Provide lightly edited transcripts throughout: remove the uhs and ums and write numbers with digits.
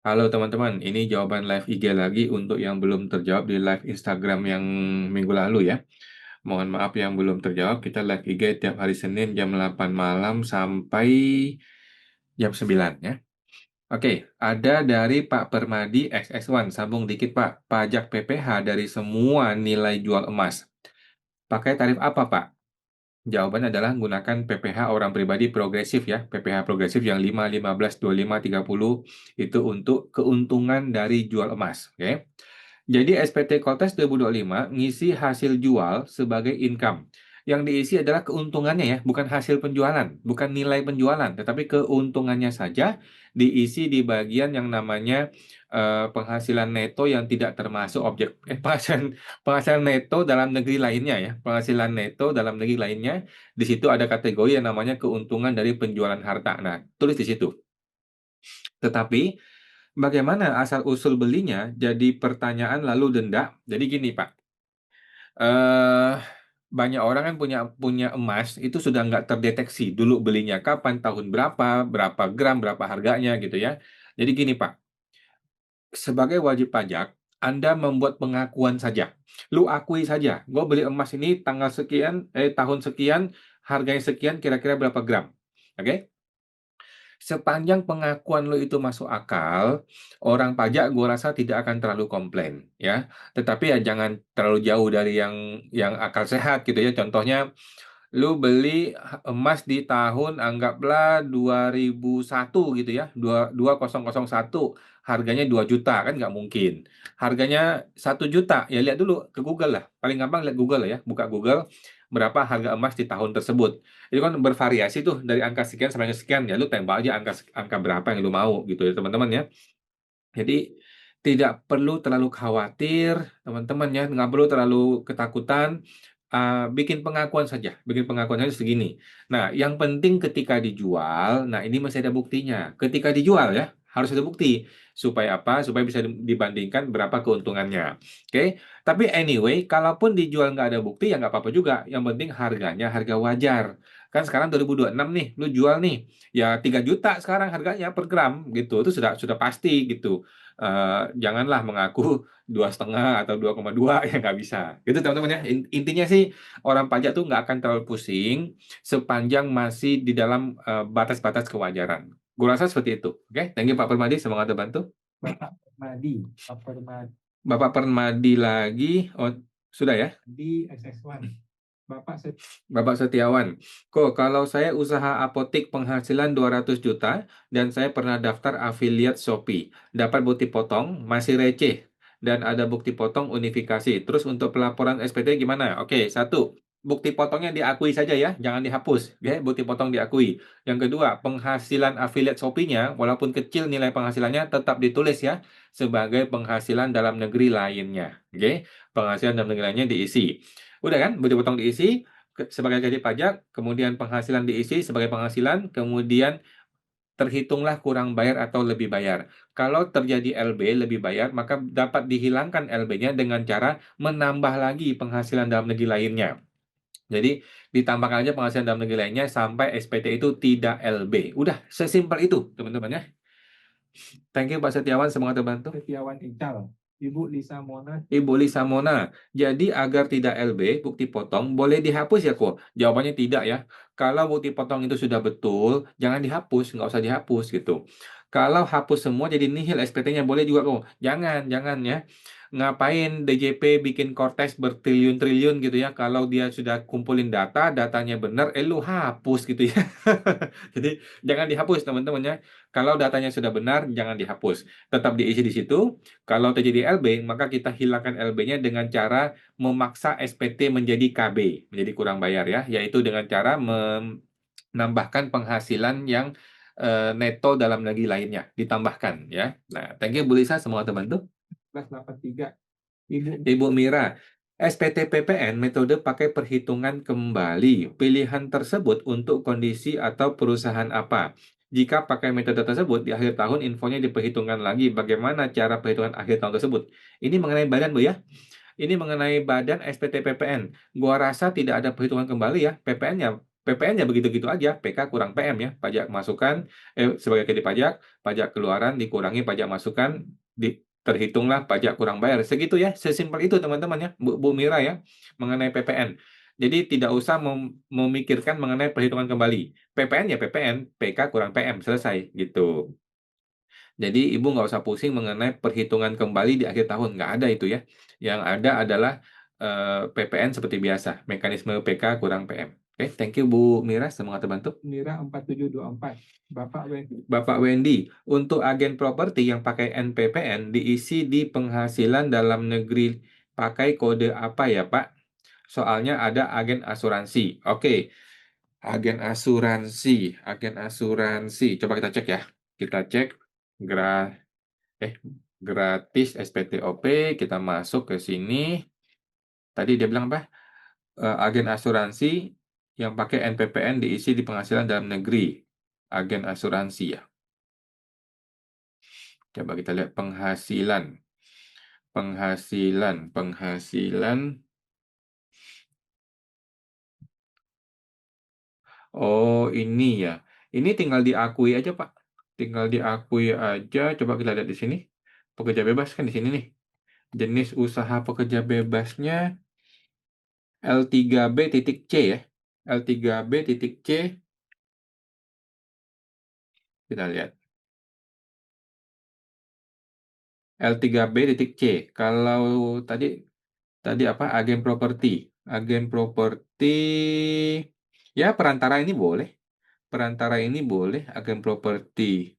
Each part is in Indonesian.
Halo teman-teman, ini jawaban live IG lagi untuk yang belum terjawab di live Instagram yang minggu lalu ya. Mohon maaf yang belum terjawab, kita live IG tiap hari Senin jam 8 malam sampai jam 9 ya. Oke, ada dari Pak Permadi XX1, sambung dikit Pak. Pajak PPh dari semua nilai jual emas. Pakai tarif apa Pak? Jawabannya adalah gunakan PPh orang pribadi progresif ya. PPh progresif yang 5, 15, 25, 30 itu untuk keuntungan dari jual emas. Oke. Jadi SPT Kotes 2025 ngisi hasil jual sebagai income. Yang diisi adalah keuntungannya ya, bukan hasil penjualan, bukan nilai penjualan, tetapi keuntungannya saja diisi di bagian yang namanya penghasilan neto yang tidak termasuk objek penghasilan neto dalam negeri lainnya ya, penghasilan neto dalam negeri lainnya. Di situ ada kategori yang namanya keuntungan dari penjualan harta. Nah, tulis di situ. Tetapi bagaimana asal-usul belinya jadi pertanyaan lalu denda. Jadi gini, Pak. eh Banyak orang kan punya punya emas itu sudah nggak terdeteksi dulu belinya kapan, tahun berapa, berapa gram, berapa harganya gitu ya. Jadi gini, Pak. Sebagai wajib pajak, Anda membuat pengakuan saja. Lu akui saja, gue beli emas ini tanggal sekian, tahun sekian, harganya sekian, kira-kira berapa gram. Oke? Sepanjang pengakuan lo itu masuk akal, orang pajak gue rasa tidak akan terlalu komplain, ya. Tetapi ya jangan terlalu jauh dari yang akal sehat gitu ya. Contohnya, lu beli emas di tahun anggaplah 2001 gitu ya, 2001, harganya 2 juta kan nggak mungkin. Harganya 1 juta, ya lihat dulu ke Google lah. Paling gampang lihat Google lah ya, buka Google berapa harga emas di tahun tersebut. Itu kan bervariasi tuh dari angka sekian sampai angka sekian ya, lu tembak aja angka angka berapa yang lu mau gitu ya teman-teman ya. Jadi tidak perlu terlalu khawatir, teman-teman ya, nggak perlu terlalu ketakutan. Bikin pengakuan saja, bikin pengakuan saja segini. Nah, yang penting ketika dijual, nah ini masih ada buktinya. Ketika dijual ya, harus ada bukti. Supaya apa? Supaya bisa dibandingkan berapa keuntungannya. Oke? Tapi anyway, kalaupun dijual nggak ada bukti, ya nggak apa-apa juga. Yang penting harganya harga wajar. Kan sekarang 2026 nih, lu jual nih, ya 3 juta sekarang harganya per gram gitu. Itu sudah pasti gitu. Janganlah mengaku 2,5 atau 2,2 ya nggak bisa. Gitu teman-teman ya. Intinya sih orang pajak tuh nggak akan terlalu pusing sepanjang masih di dalam batas-batas kewajaran. Gue rasa seperti itu. Oke, thank you Pak Permadi, semoga terbantu. Bapak Permadi, Pak Permadi Bapak Permadi lagi, oh sudah ya. di XX1. Bapak Bapak Setiawan, kok kalau saya usaha apotik penghasilan 200 juta dan saya pernah daftar afiliat Shopee, dapat bukti potong, masih receh, dan ada bukti potong unifikasi. Terus untuk pelaporan SPT gimana? Oke, satu, bukti potongnya diakui saja ya, jangan dihapus. Ya, bukti potong diakui. Yang kedua, penghasilan afiliat Shopee-nya, walaupun kecil nilai penghasilannya, tetap ditulis ya, sebagai penghasilan dalam negeri lainnya. Oke, penghasilan dalam negeri lainnya diisi. Udah kan, bukti potong diisi, sebagai gaji pajak, kemudian penghasilan diisi sebagai penghasilan, kemudian terhitunglah kurang bayar atau lebih bayar. Kalau terjadi LB lebih bayar, maka dapat dihilangkan LB-nya dengan cara menambah lagi penghasilan dalam negeri lainnya. Jadi ditambahkan aja penghasilan dalam negeri lainnya sampai SPT itu tidak LB. Udah, sesimpel itu, teman-teman ya. Thank you Pak Setiawan, semoga terbantu. Setiawan Ical, Ibu Lisa Mona. Ibu Lisa Mona, jadi agar tidak LB, bukti potong boleh dihapus ya kok? Jawabannya tidak ya. Kalau bukti potong itu sudah betul, jangan dihapus, nggak usah dihapus gitu. Kalau hapus semua jadi nihil SPT-nya boleh juga kok. Jangan, jangan ya. Ngapain DJP bikin Cortex bertriliun-triliun gitu ya? Kalau dia sudah kumpulin data, datanya benar, lu hapus gitu ya. Jadi jangan dihapus teman-teman ya. Kalau datanya sudah benar, jangan dihapus. Tetap diisi di situ. Kalau terjadi LB, maka kita hilangkan LB-nya dengan cara memaksa SPT menjadi KB, menjadi kurang bayar ya, yaitu dengan cara menambahkan penghasilan yang neto dalam negeri lainnya, ditambahkan ya. Nah, thank you Bu Lisa, semoga terbantu. 1183. Ibu Ibu Mira, SPT PPN metode pakai perhitungan kembali. Pilihan tersebut untuk kondisi atau perusahaan apa? Jika pakai metode tersebut, di akhir tahun infonya diperhitungkan lagi bagaimana cara perhitungan akhir tahun tersebut. Ini mengenai badan, Bu ya. Ini mengenai badan SPT PPN. Gua rasa tidak ada perhitungan kembali ya. PPN-nya PPN ya begitu-gitu aja, PK kurang PM ya, pajak masukan sebagai kredit pajak keluaran dikurangi pajak masukan, terhitunglah pajak kurang bayar. Segitu ya, sesimpel itu teman-teman ya, Bu Mira ya, mengenai PPN. Jadi tidak usah memikirkan mengenai perhitungan kembali. PPN ya PPN, PK kurang PM, selesai gitu. Jadi ibu nggak usah pusing mengenai perhitungan kembali di akhir tahun, nggak ada itu ya. Yang ada adalah PPN seperti biasa, mekanisme PK kurang PM. Oke, thank you Bu Mira, semoga terbantu. Mira 4724. Bapak Wendy. Bapak Wendy, untuk agen properti yang pakai NPPN diisi di penghasilan dalam negeri pakai kode apa ya Pak? Soalnya ada agen asuransi. Oke, agen asuransi. Coba kita cek ya. Kita cek gra gratis SPTOP, kita masuk ke sini. Tadi dia bilang apa? Agen asuransi yang pakai NPPN diisi di penghasilan dalam negeri. Agen asuransi ya. Coba kita lihat penghasilan. Penghasilan. Oh, ini ya. Ini tinggal diakui aja, Pak. Tinggal diakui aja. Coba kita lihat di sini. Pekerja bebas kan di sini nih. Jenis usaha pekerja bebasnya L3B titik C ya. L3B titik C. Kita lihat. L3B titik C. Kalau tadi apa? Agen properti. Agen properti. Ya, perantara ini boleh. Perantara ini boleh. Agen properti.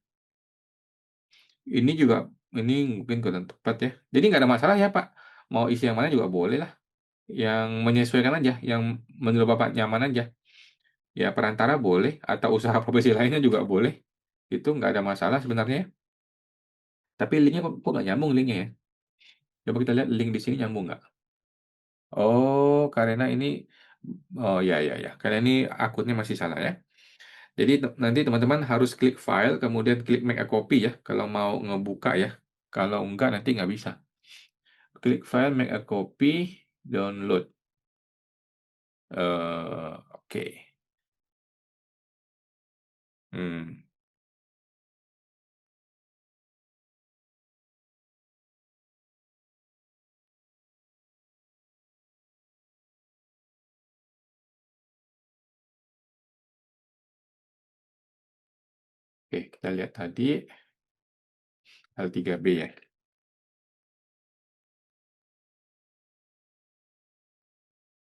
Ini juga, ini mungkin kurang tepat ya. Jadi nggak ada masalah ya Pak. Mau isi yang mana juga boleh lah. Yang menyesuaikan aja. Yang menurut Bapak nyaman aja. Ya perantara boleh. Atau usaha profesi lainnya juga boleh. Itu nggak ada masalah sebenarnya. Tapi linknya kok nggak nyambung linknya ya. Coba kita lihat link di sini nyambung nggak? Oh, karena ini, oh ya ya ya. Karena ini akunnya masih salah ya. Jadi nanti teman-teman harus klik file, kemudian klik make a copy ya. Kalau mau ngebuka ya. Kalau enggak nanti nggak bisa. Klik file, make a copy, download. Oke. Hmm, oke, kita lihat tadi L3B ya.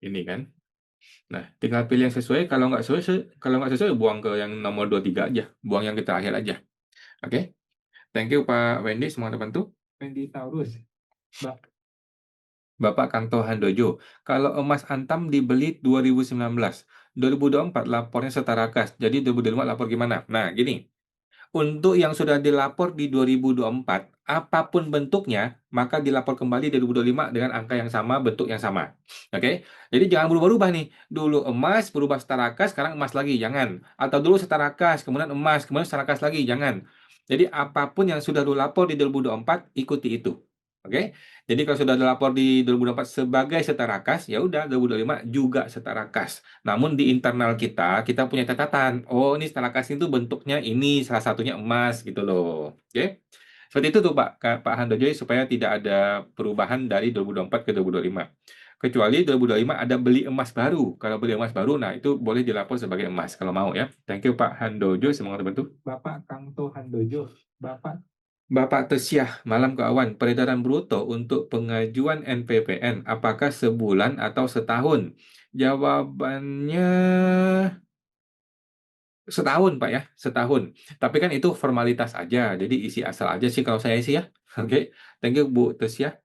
Ini kan. Nah, tinggal pilih yang sesuai. Kalau nggak sesuai, buang ke yang nomor 23 aja. Buang yang kita akhir aja. Oke. Thank you Pak Wendy, semoga terbantu. Wendy Taurus. Bapak Kanto Handojo, kalau emas Antam dibeli 2019, 2024 lapornya setara kas, jadi 2025 lapor gimana? Nah, gini, untuk yang sudah dilapor di 2024, apapun bentuknya, maka dilapor kembali di 2025 dengan angka yang sama, bentuk yang sama. Oke? Jadi jangan berubah-ubah nih. Dulu emas, berubah setara kas, sekarang emas lagi, jangan. Atau dulu setara kas, kemudian emas, kemudian setara kas lagi, jangan. Jadi apapun yang sudah dilapor di 2024, ikuti itu. Oke? Jadi kalau sudah dilapor di 2024 sebagai setara kas, ya udah 2025 juga setara kas. Namun di internal kita punya catatan. Oh, ini setara kas itu bentuknya ini, salah satunya emas gitu loh. Oke? Seperti itu tuh Pak Handojoy supaya tidak ada perubahan dari 2024 ke 2025. Kecuali 2025 ada beli emas baru. Kalau beli emas baru, nah itu boleh dilapor sebagai emas kalau mau ya. Thank you Pak Handojo, semoga terbantu. Bapak Kangto Handojo. Bapak Tesyah, malam ke awan, peredaran bruto untuk pengajuan NPPN, apakah sebulan atau setahun? Jawabannya setahun, Pak ya, setahun. Tapi kan itu formalitas aja, jadi isi asal aja sih kalau saya sih ya. Oke, thank you Bu Tesyah.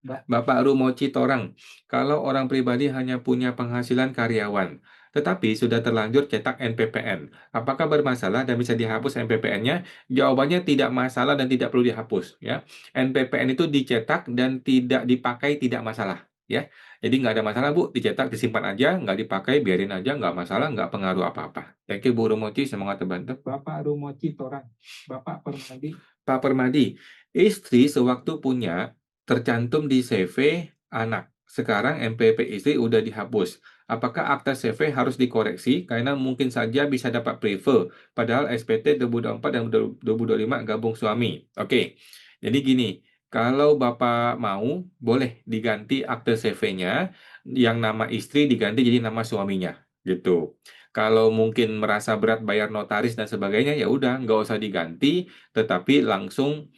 Bapak Rumoci Torang, kalau orang pribadi hanya punya penghasilan karyawan, tetapi sudah terlanjur cetak NPPN, apakah bermasalah dan bisa dihapus NPPN-nya? Jawabannya tidak masalah dan tidak perlu dihapus. Ya, NPPN itu dicetak dan tidak dipakai tidak masalah. Ya, jadi nggak ada masalah Bu, dicetak disimpan aja, nggak dipakai biarin aja, nggak masalah, nggak pengaruh apa-apa. Thank you Bu Rumoci, semoga terbantu. Bapak Rumoci Torang. Bapak Permadi. Pak Permadi, istri sewaktu punya tercantum di CV anak. Sekarang MPP istri udah dihapus. Apakah akta CV harus dikoreksi karena mungkin saja bisa dapat prefer, padahal SPT 2024 dan 2025 gabung suami. Oke, jadi gini, kalau Bapak mau, boleh diganti akte CV-nya, yang nama istri diganti jadi nama suaminya, gitu. Kalau mungkin merasa berat bayar notaris dan sebagainya, ya udah nggak usah diganti, tetapi langsung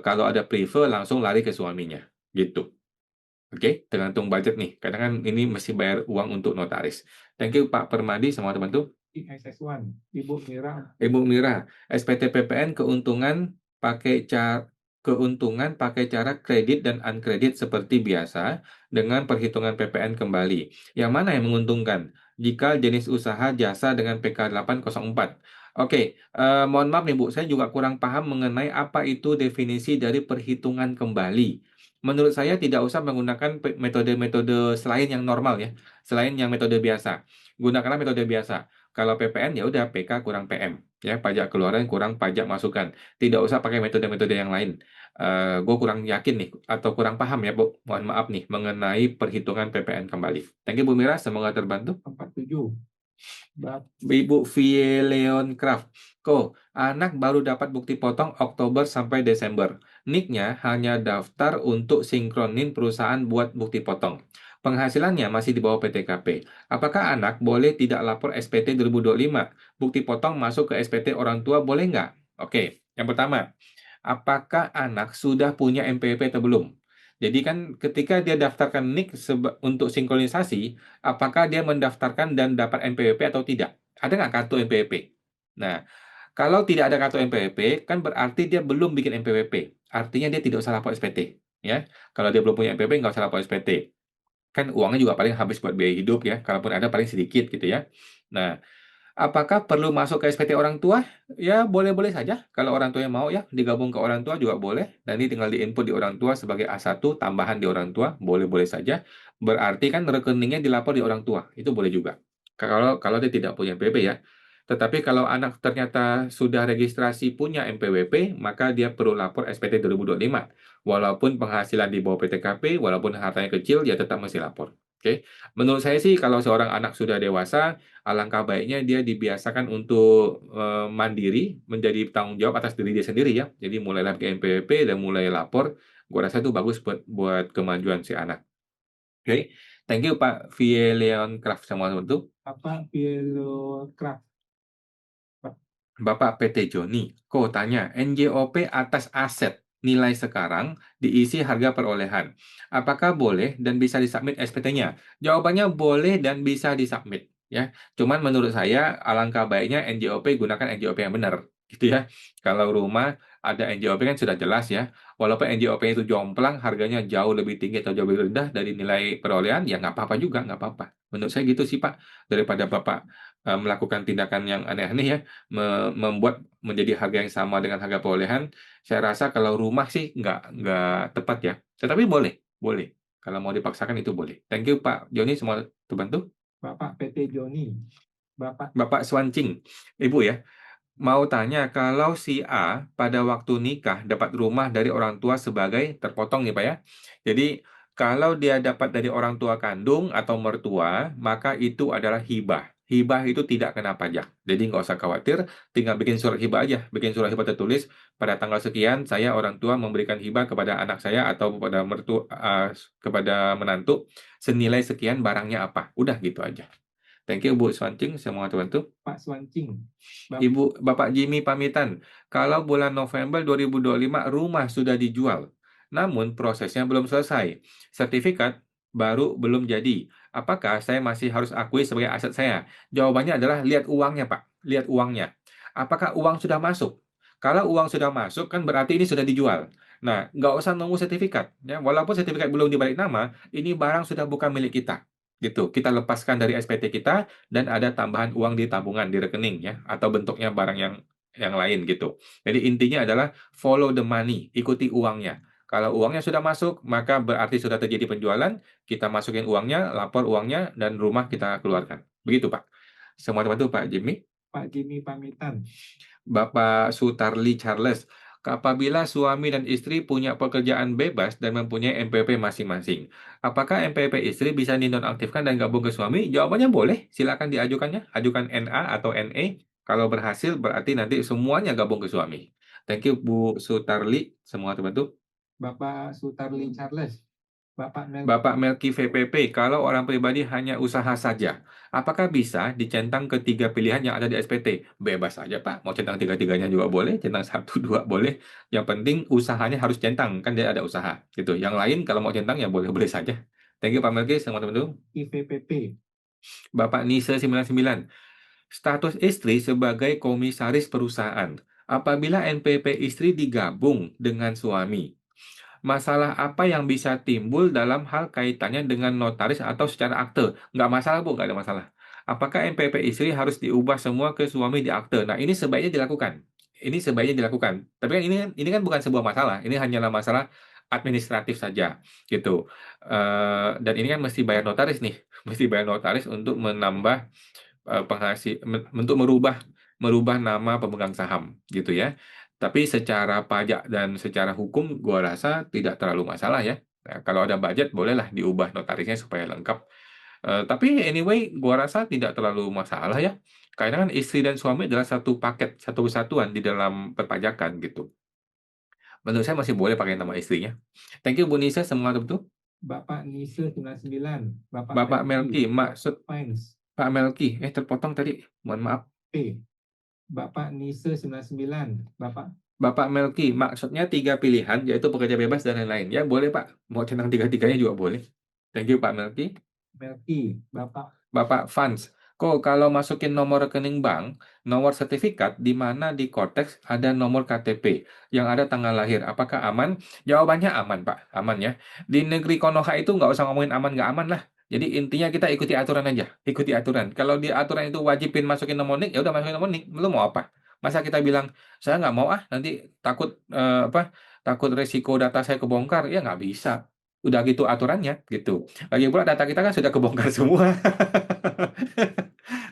kalau ada prefer langsung lari ke suaminya, gitu. Oke, tergantung budget nih. Kadang kan ini mesti bayar uang untuk notaris. Thank you Pak Permadi sama teman-teman. ISS1, Ibu Mira, Ibu Mira, SPT PPN keuntungan pakai cara kredit dan unkredit seperti biasa dengan perhitungan PPN kembali. Yang mana yang menguntungkan? Jika jenis usaha jasa dengan PK 804. Oke, mohon maaf nih Bu, saya juga kurang paham mengenai apa itu definisi dari perhitungan kembali. Menurut saya tidak usah menggunakan metode-metode selain yang normal ya, selain yang metode biasa. Gunakanlah metode biasa. Kalau PPN ya udah PK kurang PM ya, pajak keluaran kurang pajak masukan. Tidak usah pakai metode-metode yang lain. Gue kurang yakin nih atau kurang paham ya Bu. Mohon maaf nih mengenai perhitungan PPN kembali. Thank you Bu Mira, semoga terbantu. 47, Bap, Ibu Leon Craft. Anak baru dapat bukti potong Oktober sampai Desember. Nicknya hanya daftar untuk sinkronin perusahaan buat bukti potong. Penghasilannya masih di bawah PTKP. Apakah anak boleh tidak lapor SPT 2025? Bukti potong masuk ke SPT orang tua boleh nggak? Oke, yang pertama, apakah anak sudah punya MPWP atau belum? Jadi kan ketika dia daftarkan NIK untuk sinkronisasi, apakah dia mendaftarkan dan dapat MPWP atau tidak? Ada nggak kartu MPWP? Nah, kalau tidak ada kartu MPWP, kan berarti dia belum bikin MPWP. Artinya dia tidak usah lapor SPT. Ya, kalau dia belum punya MPWP, nggak usah lapor SPT. Kan uangnya juga paling habis buat biaya hidup ya, kalaupun ada paling sedikit gitu ya. Nah, apakah perlu masuk ke SPT orang tua? Ya, boleh-boleh saja. Kalau orang tuanya mau ya, digabung ke orang tua juga boleh. Dan ini tinggal diinput di orang tua sebagai A1, tambahan di orang tua, boleh-boleh saja. Berarti kan rekeningnya dilapor di orang tua, itu boleh juga. Kalau dia tidak punya MPWP ya. Tetapi kalau anak ternyata sudah registrasi punya MPWP, maka dia perlu lapor SPT 2025. Walaupun penghasilan di bawah PTKP, walaupun hartanya kecil, ya tetap mesti lapor. Oke, menurut saya sih kalau seorang anak sudah dewasa, alangkah baiknya dia dibiasakan untuk mandiri, menjadi tanggung jawab atas diri dia sendiri ya. Jadi mulai ke NPWP dan mulai lapor, gua rasa itu bagus buat kemajuan si anak. Oke, thank you Pak Leon Craft sama teman-teman. Bapak Fielocraft, Bapak PT Joni, tanya, NJOP atas aset nilai sekarang diisi harga perolehan. Apakah boleh dan bisa disubmit SPT-nya? Jawabannya boleh dan bisa disubmit. Ya, cuman menurut saya alangkah baiknya NJOP gunakan NJOP yang benar, gitu ya. Kalau rumah ada NJOP kan sudah jelas ya. Walaupun NJOP itu jomplang, harganya jauh lebih tinggi atau jauh lebih rendah dari nilai perolehan, ya nggak apa-apa juga, nggak apa-apa. Menurut saya gitu sih Pak, daripada Bapak melakukan tindakan yang aneh-aneh ya membuat menjadi harga yang sama dengan harga perolehan, saya rasa kalau rumah sih nggak tepat ya. Tetapi boleh, boleh. Kalau mau dipaksakan itu boleh. Thank you Pak Joni, semua terbantu. Bapak PT Joni, Bapak Bapak Swancing, Ibu ya, mau tanya kalau si A pada waktu nikah dapat rumah dari orang tua sebagai terpotong nih Pak ya. Jadi kalau dia dapat dari orang tua kandung atau mertua, maka itu adalah hibah. Hibah itu tidak kena pajak. Jadi nggak usah khawatir, tinggal bikin surat hibah aja. Bikin surat hibah tertulis, pada tanggal sekian saya orang tua memberikan hibah kepada anak saya atau kepada kepada menantu senilai sekian barangnya apa. Udah gitu aja. Thank you Bu Swancing, semua teman-teman. Pak Swancing, Bapak Jimmy pamitan, kalau bulan November 2025 rumah sudah dijual, namun prosesnya belum selesai. Sertifikat baru belum jadi. Apakah saya masih harus akui sebagai aset saya? Jawabannya adalah lihat uangnya, Pak. Lihat uangnya. Apakah uang sudah masuk? Kalau uang sudah masuk, kan berarti ini sudah dijual. Nah, nggak usah nunggu sertifikat. Ya, walaupun sertifikat belum dibalik nama, ini barang sudah bukan milik kita. Gitu. Kita lepaskan dari SPT kita, dan ada tambahan uang di tabungan di rekening ya atau bentuknya barang yang lain gitu. Jadi intinya adalah follow the money, ikuti uangnya. Kalau uangnya sudah masuk, maka berarti sudah terjadi penjualan, kita masukin uangnya, lapor uangnya, dan rumah kita keluarkan. Begitu, Pak. Semua bantu Pak Jimmy. Pak Jimmy pamitan, Bapak Sutarli Charles. Apabila suami dan istri punya pekerjaan bebas dan mempunyai NPWP masing-masing. Apakah NPWP istri bisa dinonaktifkan dan gabung ke suami? Jawabannya boleh, silakan diajukannya. Ajukan NA atau NE. Kalau berhasil berarti nanti semuanya gabung ke suami. Thank you Bu Sutarli, semua terbantu. Bapak Sutarli Charles, Bapak Mel Bapak Melki VPP, kalau orang pribadi hanya usaha saja, apakah bisa dicentang ketiga pilihan yang ada di SPT? Bebas aja Pak, mau centang tiga-tiganya juga boleh, centang satu, dua boleh. Yang penting usahanya harus centang, kan dia ada usaha. Gitu. Yang lain kalau mau centang ya boleh-boleh saja. Thank you Pak Melki, sama teman-teman. IVPP, Bapak Nisa 99, status istri sebagai komisaris perusahaan. Apabila NPP istri digabung dengan suami, masalah apa yang bisa timbul dalam hal kaitannya dengan notaris atau secara akte? Nggak masalah, Bu, nggak ada masalah. Apakah NPP istri harus diubah semua ke suami di akte? Nah, ini sebaiknya dilakukan. Ini sebaiknya dilakukan. Tapi kan ini kan bukan sebuah masalah. Ini hanyalah masalah administratif saja, gitu. Dan ini kan mesti bayar notaris nih, mesti bayar notaris untuk menambah untuk merubah nama pemegang saham, gitu ya. Tapi secara pajak dan secara hukum, gua rasa tidak terlalu masalah ya. Nah, kalau ada budget, bolehlah diubah notarisnya supaya lengkap. Tapi anyway, gua rasa tidak terlalu masalah ya. Karena kan istri dan suami adalah satu paket, satu kesatuan di dalam perpajakan gitu. Menurut saya masih boleh pakai nama istrinya. Thank you Bu Nisa, semua betul. Bapak Nisa 99, Bapak Bapak Melki, maksud Fines, Pak Melki, terpotong tadi. Mohon maaf. P, Bapak Nisa 99, Bapak Bapak Melki, maksudnya tiga pilihan, yaitu pekerja bebas dan lain-lain. Ya, boleh Pak. Mau centang tiga-tiganya juga boleh. Thank you Pak Melki. Melki, Bapak Bapak Fans, kok kalau masukin nomor rekening bank, nomor sertifikat, di mana di Cortex ada nomor KTP yang ada tanggal lahir, apakah aman? Jawabannya aman, Pak. Aman ya. Di negeri Konoha itu nggak usah ngomongin aman nggak aman lah. Jadi intinya kita ikuti aturan aja, ikuti aturan. Kalau di aturan itu wajibin masukin nomor NIK, ya udah masukin nomor NIK. Lu mau apa? Masa kita bilang saya nggak mau nanti takut takut resiko data saya kebongkar, ya nggak bisa. Udah gitu aturannya gitu. Lagi pula data kita kan sudah kebongkar semua.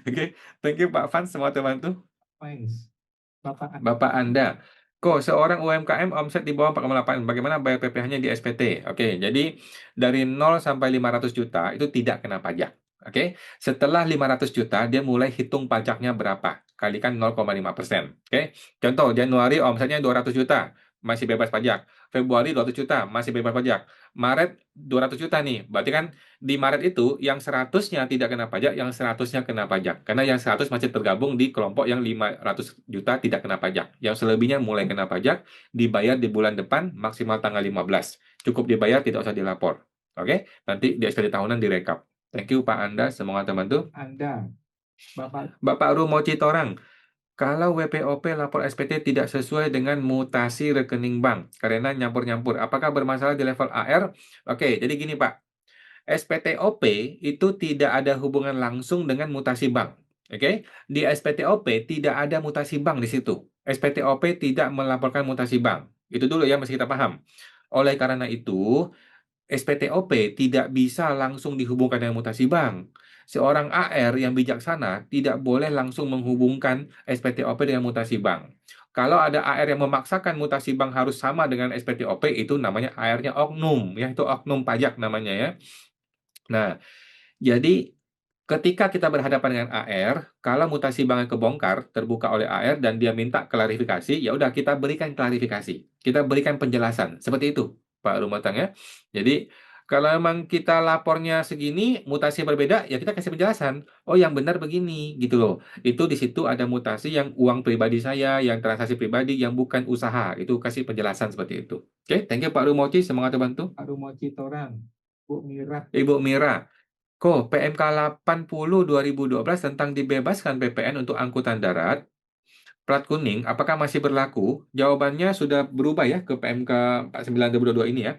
Oke, thank you Pak Fans, semua terbantu. Fines, Bapak Bapak Anda, kok seorang UMKM omset di bawah 4,8, bagaimana bayar PPh-nya di SPT? Oke, jadi dari 0 sampai 500 juta itu tidak kena pajak. Oke, setelah 500 juta dia mulai hitung pajaknya berapa, kalikan 0,5%. Oke, contoh Januari omsetnya 200 juta, masih bebas pajak. Februari 200 juta, masih bebas pajak. Maret 200 juta nih, berarti kan di Maret itu yang 100-nya tidak kena pajak, yang 100-nya kena pajak. Karena yang 100 masih tergabung di kelompok yang 500 juta tidak kena pajak. Yang selebihnya mulai kena pajak, dibayar di bulan depan maksimal tanggal 15. Cukup dibayar, tidak usah dilapor. Oke, nanti di SPT tahunan direkap. Thank you Pak Anda, semoga terbantu. Anda, Bapak Bapak Rumoci Torang, kalau WPOP lapor SPT tidak sesuai dengan mutasi rekening bank karena nyampur-nyampur, apakah bermasalah di level AR? Oke, jadi gini Pak. SPTOP itu tidak ada hubungan langsung dengan mutasi bank. Oke, di SPTOP tidak ada mutasi bank di situ. SPTOP tidak melaporkan mutasi bank. Itu dulu ya, mesti kita paham. Oleh karena itu, SPTOP tidak bisa langsung dihubungkan dengan mutasi bank. Seorang AR yang bijaksana tidak boleh langsung menghubungkan SPTOP dengan mutasi bank. Kalau ada AR yang memaksakan mutasi bank harus sama dengan SPTOP, itu namanya AR-nya oknum, ya itu oknum pajak namanya ya. Nah, jadi ketika kita berhadapan dengan AR, kalau mutasi banknya kebongkar, terbuka oleh AR dan dia minta klarifikasi, ya udah kita berikan klarifikasi. Kita berikan penjelasan. Seperti itu, Pak Rumah Tangga. Jadi, kalau memang kita lapornya segini, mutasi berbeda, ya kita kasih penjelasan. Oh, yang benar begini, gitu loh. Itu di situ ada mutasi yang uang pribadi saya, yang transaksi pribadi, yang bukan usaha. Itu kasih penjelasan seperti itu. Oke, thank you Pak Rumoci, semangat terbantu. Rumoci Torang, Bu Mira, Ibu Mira, PMK 80 2012 tentang dibebaskan PPN untuk angkutan darat, plat kuning, apakah masih berlaku? Jawabannya sudah berubah ya ke PMK 49 2022 ini ya.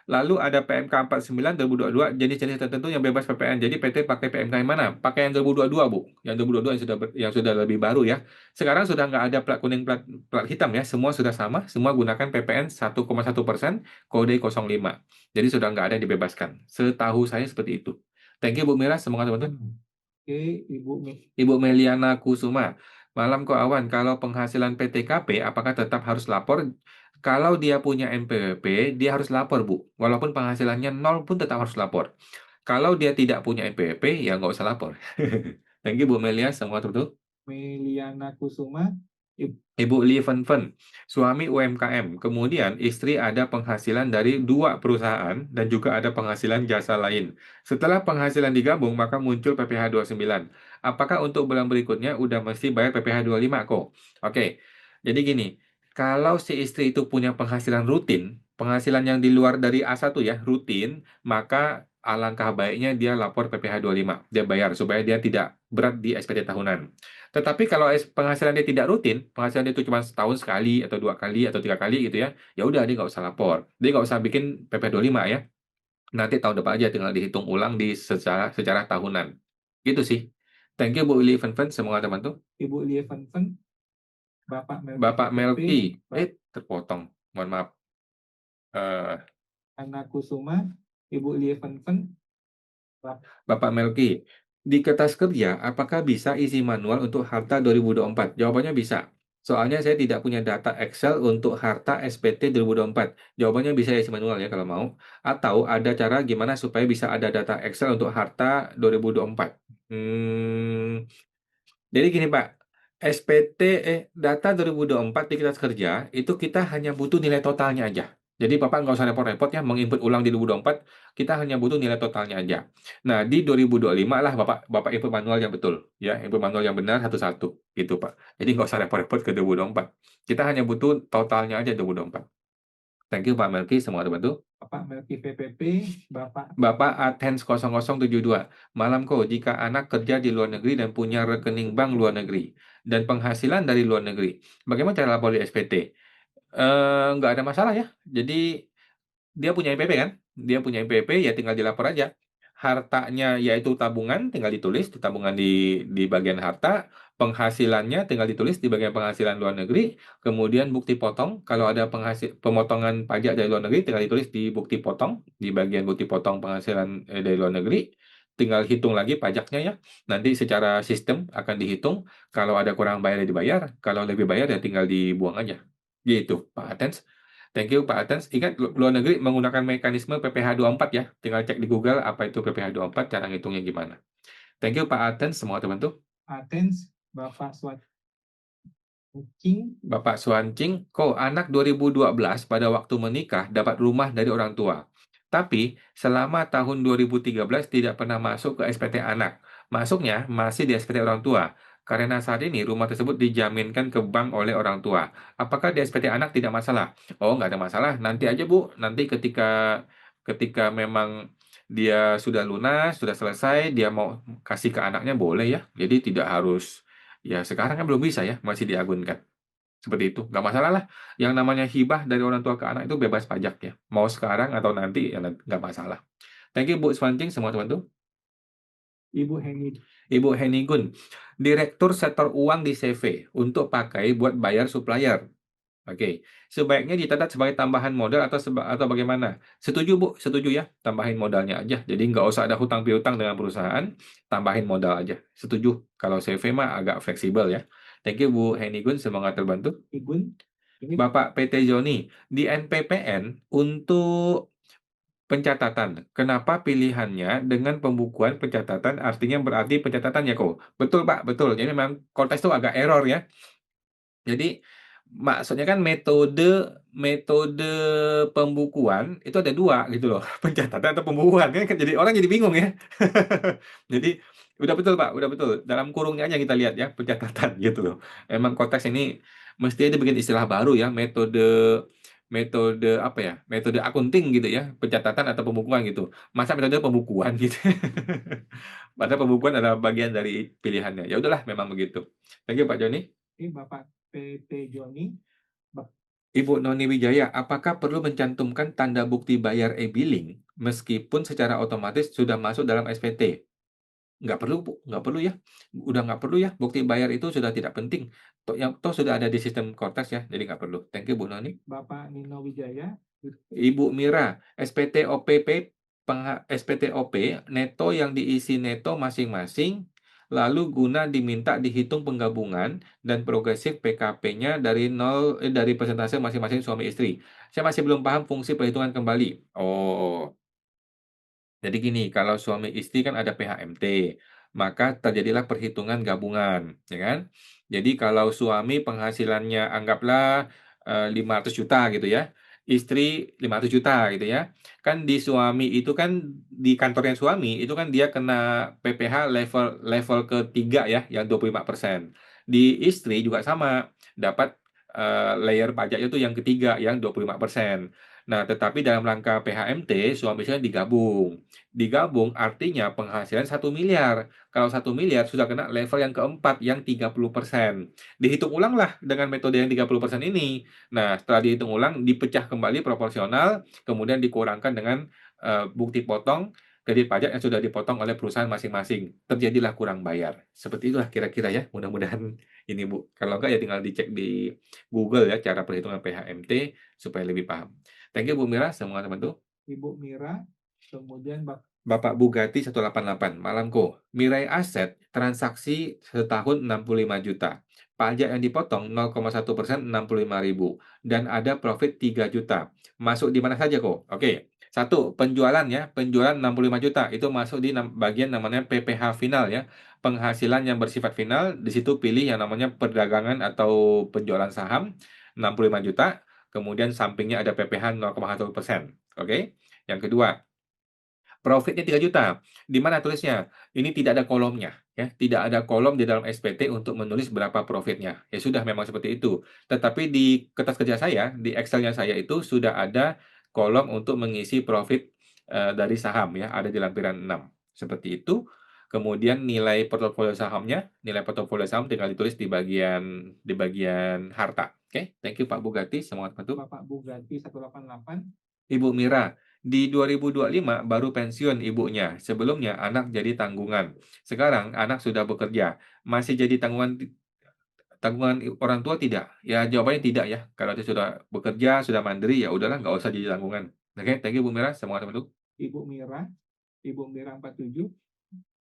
Lalu ada PMK 49 2022 jenis-jenis tertentu yang bebas PPN. Jadi PT pakai PMK yang mana? Pakai yang 2022, Bu. Yang 2022 yang sudah lebih baru ya. Sekarang sudah nggak ada plat kuning, plat hitam ya. Semua sudah sama, semua gunakan PPN 1,1%, kode 05. Jadi sudah nggak ada yang dibebaskan. Setahu saya seperti itu. Thank you Bu Mira, semoga teman-teman. Oke, Ibu Ibu Meliana Kusuma. Malam kok awan, kalau penghasilan PTKP apakah tetap harus lapor? Kalau dia punya NPWP, dia harus lapor, Bu. Walaupun penghasilannya nol pun tetap harus lapor. Kalau dia tidak punya NPWP, ya nggak usah lapor. Thank you, Bu Melia. Semua tutup. Meliana Kusuma, Ibu Lee Fen Fen, suami UMKM, kemudian istri ada penghasilan dari dua perusahaan dan juga ada penghasilan jasa lain. Setelah penghasilan digabung, maka muncul PPh 29. Apakah untuk bulan berikutnya udah mesti bayar PPh 25 kok? Oke, jadi gini, kalau si istri itu punya penghasilan rutin, penghasilan yang di luar dari A1 ya, rutin, maka alangkah baiknya dia lapor PPh 25. Dia bayar supaya dia tidak berat di SPT tahunan. Tetapi kalau penghasilan dia tidak rutin, penghasilan dia itu cuma setahun sekali atau dua kali atau tiga kali gitu ya, ya udah dia nggak usah lapor. Dia nggak usah bikin PP25 ya. Nanti tahun depan aja tinggal dihitung ulang di secara tahunan. Gitu sih. Thank you Bu Willy Fen, semoga teman tuh. Ibu Lia Fen, Bapak Melki Bapak PPP, Melki, terpotong. Mohon maaf. Eh, Ana Kusuma, Ibu Lia Fen, Bapak Melki, di kertas kerja, apakah bisa isi manual untuk Harta 2024? Jawabannya bisa. Soalnya saya tidak punya data Excel untuk Harta SPT 2024. Jawabannya bisa isi manual ya kalau mau. Atau ada cara gimana supaya bisa ada data Excel untuk Harta 2024? Jadi gini Pak, SPT data 2024 di kertas kerja itu kita hanya butuh nilai totalnya aja. Jadi Bapak nggak usah repot-repot ya menginput ulang di 2024, kita hanya butuh nilai totalnya aja. Nah, di 2025 lah Bapak input manual yang betul, ya, input manual yang benar satu-satu, gitu Pak. Jadi nggak usah repot-repot ke 2024. Kita hanya butuh totalnya aja 2024. Thank you Pak Melki, semua bantu. Bapak Melki PPP, Bapak Bapak Athens 0072, malam kok jika anak kerja di luar negeri dan punya rekening bank luar negeri dan penghasilan dari luar negeri, bagaimana cara lapor di SPT? Nggak ada masalah ya. Jadi dia punya NPP kan? Dia punya NPP ya tinggal dilapor aja. Hartanya yaitu tabungan tinggal ditulis di tabungan di bagian harta, penghasilannya tinggal ditulis di bagian penghasilan luar negeri, kemudian bukti potong kalau ada pemotongan pajak dari luar negeri tinggal ditulis di bukti potong di bagian bukti potong penghasilan dari luar negeri. Tinggal hitung lagi pajaknya ya. Nanti secara sistem akan dihitung kalau ada kurang bayar ya dibayar, kalau lebih bayar ya tinggal dibuang aja. Gitu, Pak Atens. Thank you Pak Atens. Ingat luar negeri menggunakan mekanisme PPh 24 ya. Tinggal cek di Google apa itu PPh 24, cara ngitungnya gimana. Thank you Pak Atens, semua teman tuh. Athens, Bapak Swat King, Bapak Suancing, kok anak 2012 pada waktu menikah dapat rumah dari orang tua. Tapi selama tahun 2013 tidak pernah masuk ke SPT anak. Masuknya masih di SPT orang tua. Karena saat ini rumah tersebut dijaminkan ke bank oleh orang tua. Apakah di SPT anak tidak masalah? Oh, nggak ada masalah. Nanti aja Bu. Nanti ketika ketika memang dia sudah lunas, sudah selesai, dia mau kasih ke anaknya boleh ya. Jadi tidak harus, ya sekarang kan belum bisa ya, masih diagunkan. Seperti itu, nggak masalah lah. Yang namanya hibah dari orang tua ke anak itu bebas pajak ya. Mau sekarang atau nanti ya nggak masalah. Thank you Bu Swancing, semua teman-teman. Ibu Heni, Ibu Henigun, Direktur Setor Uang di CV untuk pakai buat bayar supplier. Oke, sebaiknya dicatat sebagai tambahan modal atau bagaimana? Setuju Bu, setuju ya, tambahin modalnya aja. Jadi nggak usah ada hutang piutang dengan perusahaan, tambahin modal aja. Setuju. Kalau CV mah agak fleksibel ya. Thank you Bu Henigun, semoga terbantu. Igun, ini Bapak PT Joni, di NPPN untuk pencatatan. Kenapa pilihannya dengan pembukuan pencatatan artinya berarti pencatatannya kok? Betul Pak, betul. Jadi memang konteks itu agak error ya. Jadi maksudnya kan metode metode pembukuan itu ada dua gitu loh, pencatatan atau pembukuan kan jadi orang jadi bingung ya. Jadi udah betul Pak, udah betul. Dalam kurungnya aja kita lihat ya pencatatan gitu loh. Emang konteks ini mesti ada bikin istilah baru ya, metode metode apa ya? Metode akunting gitu ya, pencatatan atau pembukuan gitu. Masa metode pembukuan gitu. Padahal pembukuan adalah bagian dari pilihannya. Ya udahlah memang begitu. Thank you Pak Joni. Bapak PT Joni, Ibu Noni Wijaya, apakah perlu mencantumkan tanda bukti bayar e-billing meskipun secara otomatis sudah masuk dalam SPT? Nggak perlu, Bu. Nggak perlu ya. Udah nggak perlu ya. Bukti bayar itu sudah tidak penting. Toh sudah ada di sistem Kortes ya, jadi nggak perlu. Thank you, Bu Noni. Bapak Nino Wijaya, Ibu Mira, SPT OPP, SPT OP, neto yang diisi neto masing-masing Lalu guna diminta dihitung penggabungan dan progresif PKP-nya dari persentase masing-masing suami istri. Saya masih belum paham fungsi perhitungan kembali. Oh. Jadi gini, kalau suami istri kan ada PHMT, maka terjadilah perhitungan gabungan, ya kan? Jadi kalau suami penghasilannya anggaplah 500 juta gitu ya, istri 500 juta gitu ya. Kan di suami itu kan di kantornya suami itu kan dia kena PPh level level ketiga ya, yang 25%. Di istri juga sama, dapat layer pajaknya itu yang ketiga yang 25%. Nah, tetapi dalam rangka PHMT suami istri kan digabung. Digabung artinya penghasilan 1 miliar. Kalau 1 miliar sudah kena level yang keempat yang 30%. Dihitung ulanglah dengan metode yang 30% ini. Nah, setelah dihitung ulang dipecah kembali proporsional, kemudian dikurangkan dengan bukti potong kredit pajak yang sudah dipotong oleh perusahaan masing-masing. Terjadilah kurang bayar. Seperti itulah kira-kira ya. Mudah-mudahan ini Bu. Kalau enggak ya tinggal dicek di Google ya cara perhitungan PHMT supaya lebih paham. Thank you Bu Mira, semoga membantu. Ibu Mira, kemudian Bapak Bugatti 188, Malamko. Mirai Aset, transaksi setahun 65 juta. Pajak yang dipotong 0,1% 65.000. Dan ada profit 3 juta. Masuk di mana saja kok? Oke. Satu, penjualan ya. Penjualan 65 juta. Itu masuk di bagian namanya PPh final ya. Penghasilan yang bersifat final. Di situ pilih yang namanya perdagangan atau penjualan saham 65 juta. Kemudian sampingnya ada PPh 0,1%. Oke. Yang kedua, profitnya 3 juta. Di mana tulisnya? Ini tidak ada kolomnya, ya. Tidak ada kolom di dalam SPT untuk menulis berapa profitnya. Ya sudah memang seperti itu. Tetapi di kertas kerja saya, di Excel-nya saya itu sudah ada kolom untuk mengisi profit dari saham ya, ada di lampiran 6. Seperti itu. Kemudian nilai portofolio saham tinggal ditulis di bagian harta. Oke, thank you Pak Bugatti, semangat bantu. Bapak Bugatti 188. Ibu Mira, di 2025 baru pensiun ibunya. Sebelumnya anak jadi tanggungan. Sekarang anak sudah bekerja. Masih jadi tanggungan orang tua tidak? Ya jawabannya tidak ya. Kalau dia sudah bekerja, sudah mandiri, ya udahlah nggak usah jadi tanggungan. Oke, thank you Bu Mira. Semoga teman. Ibu Mira 47.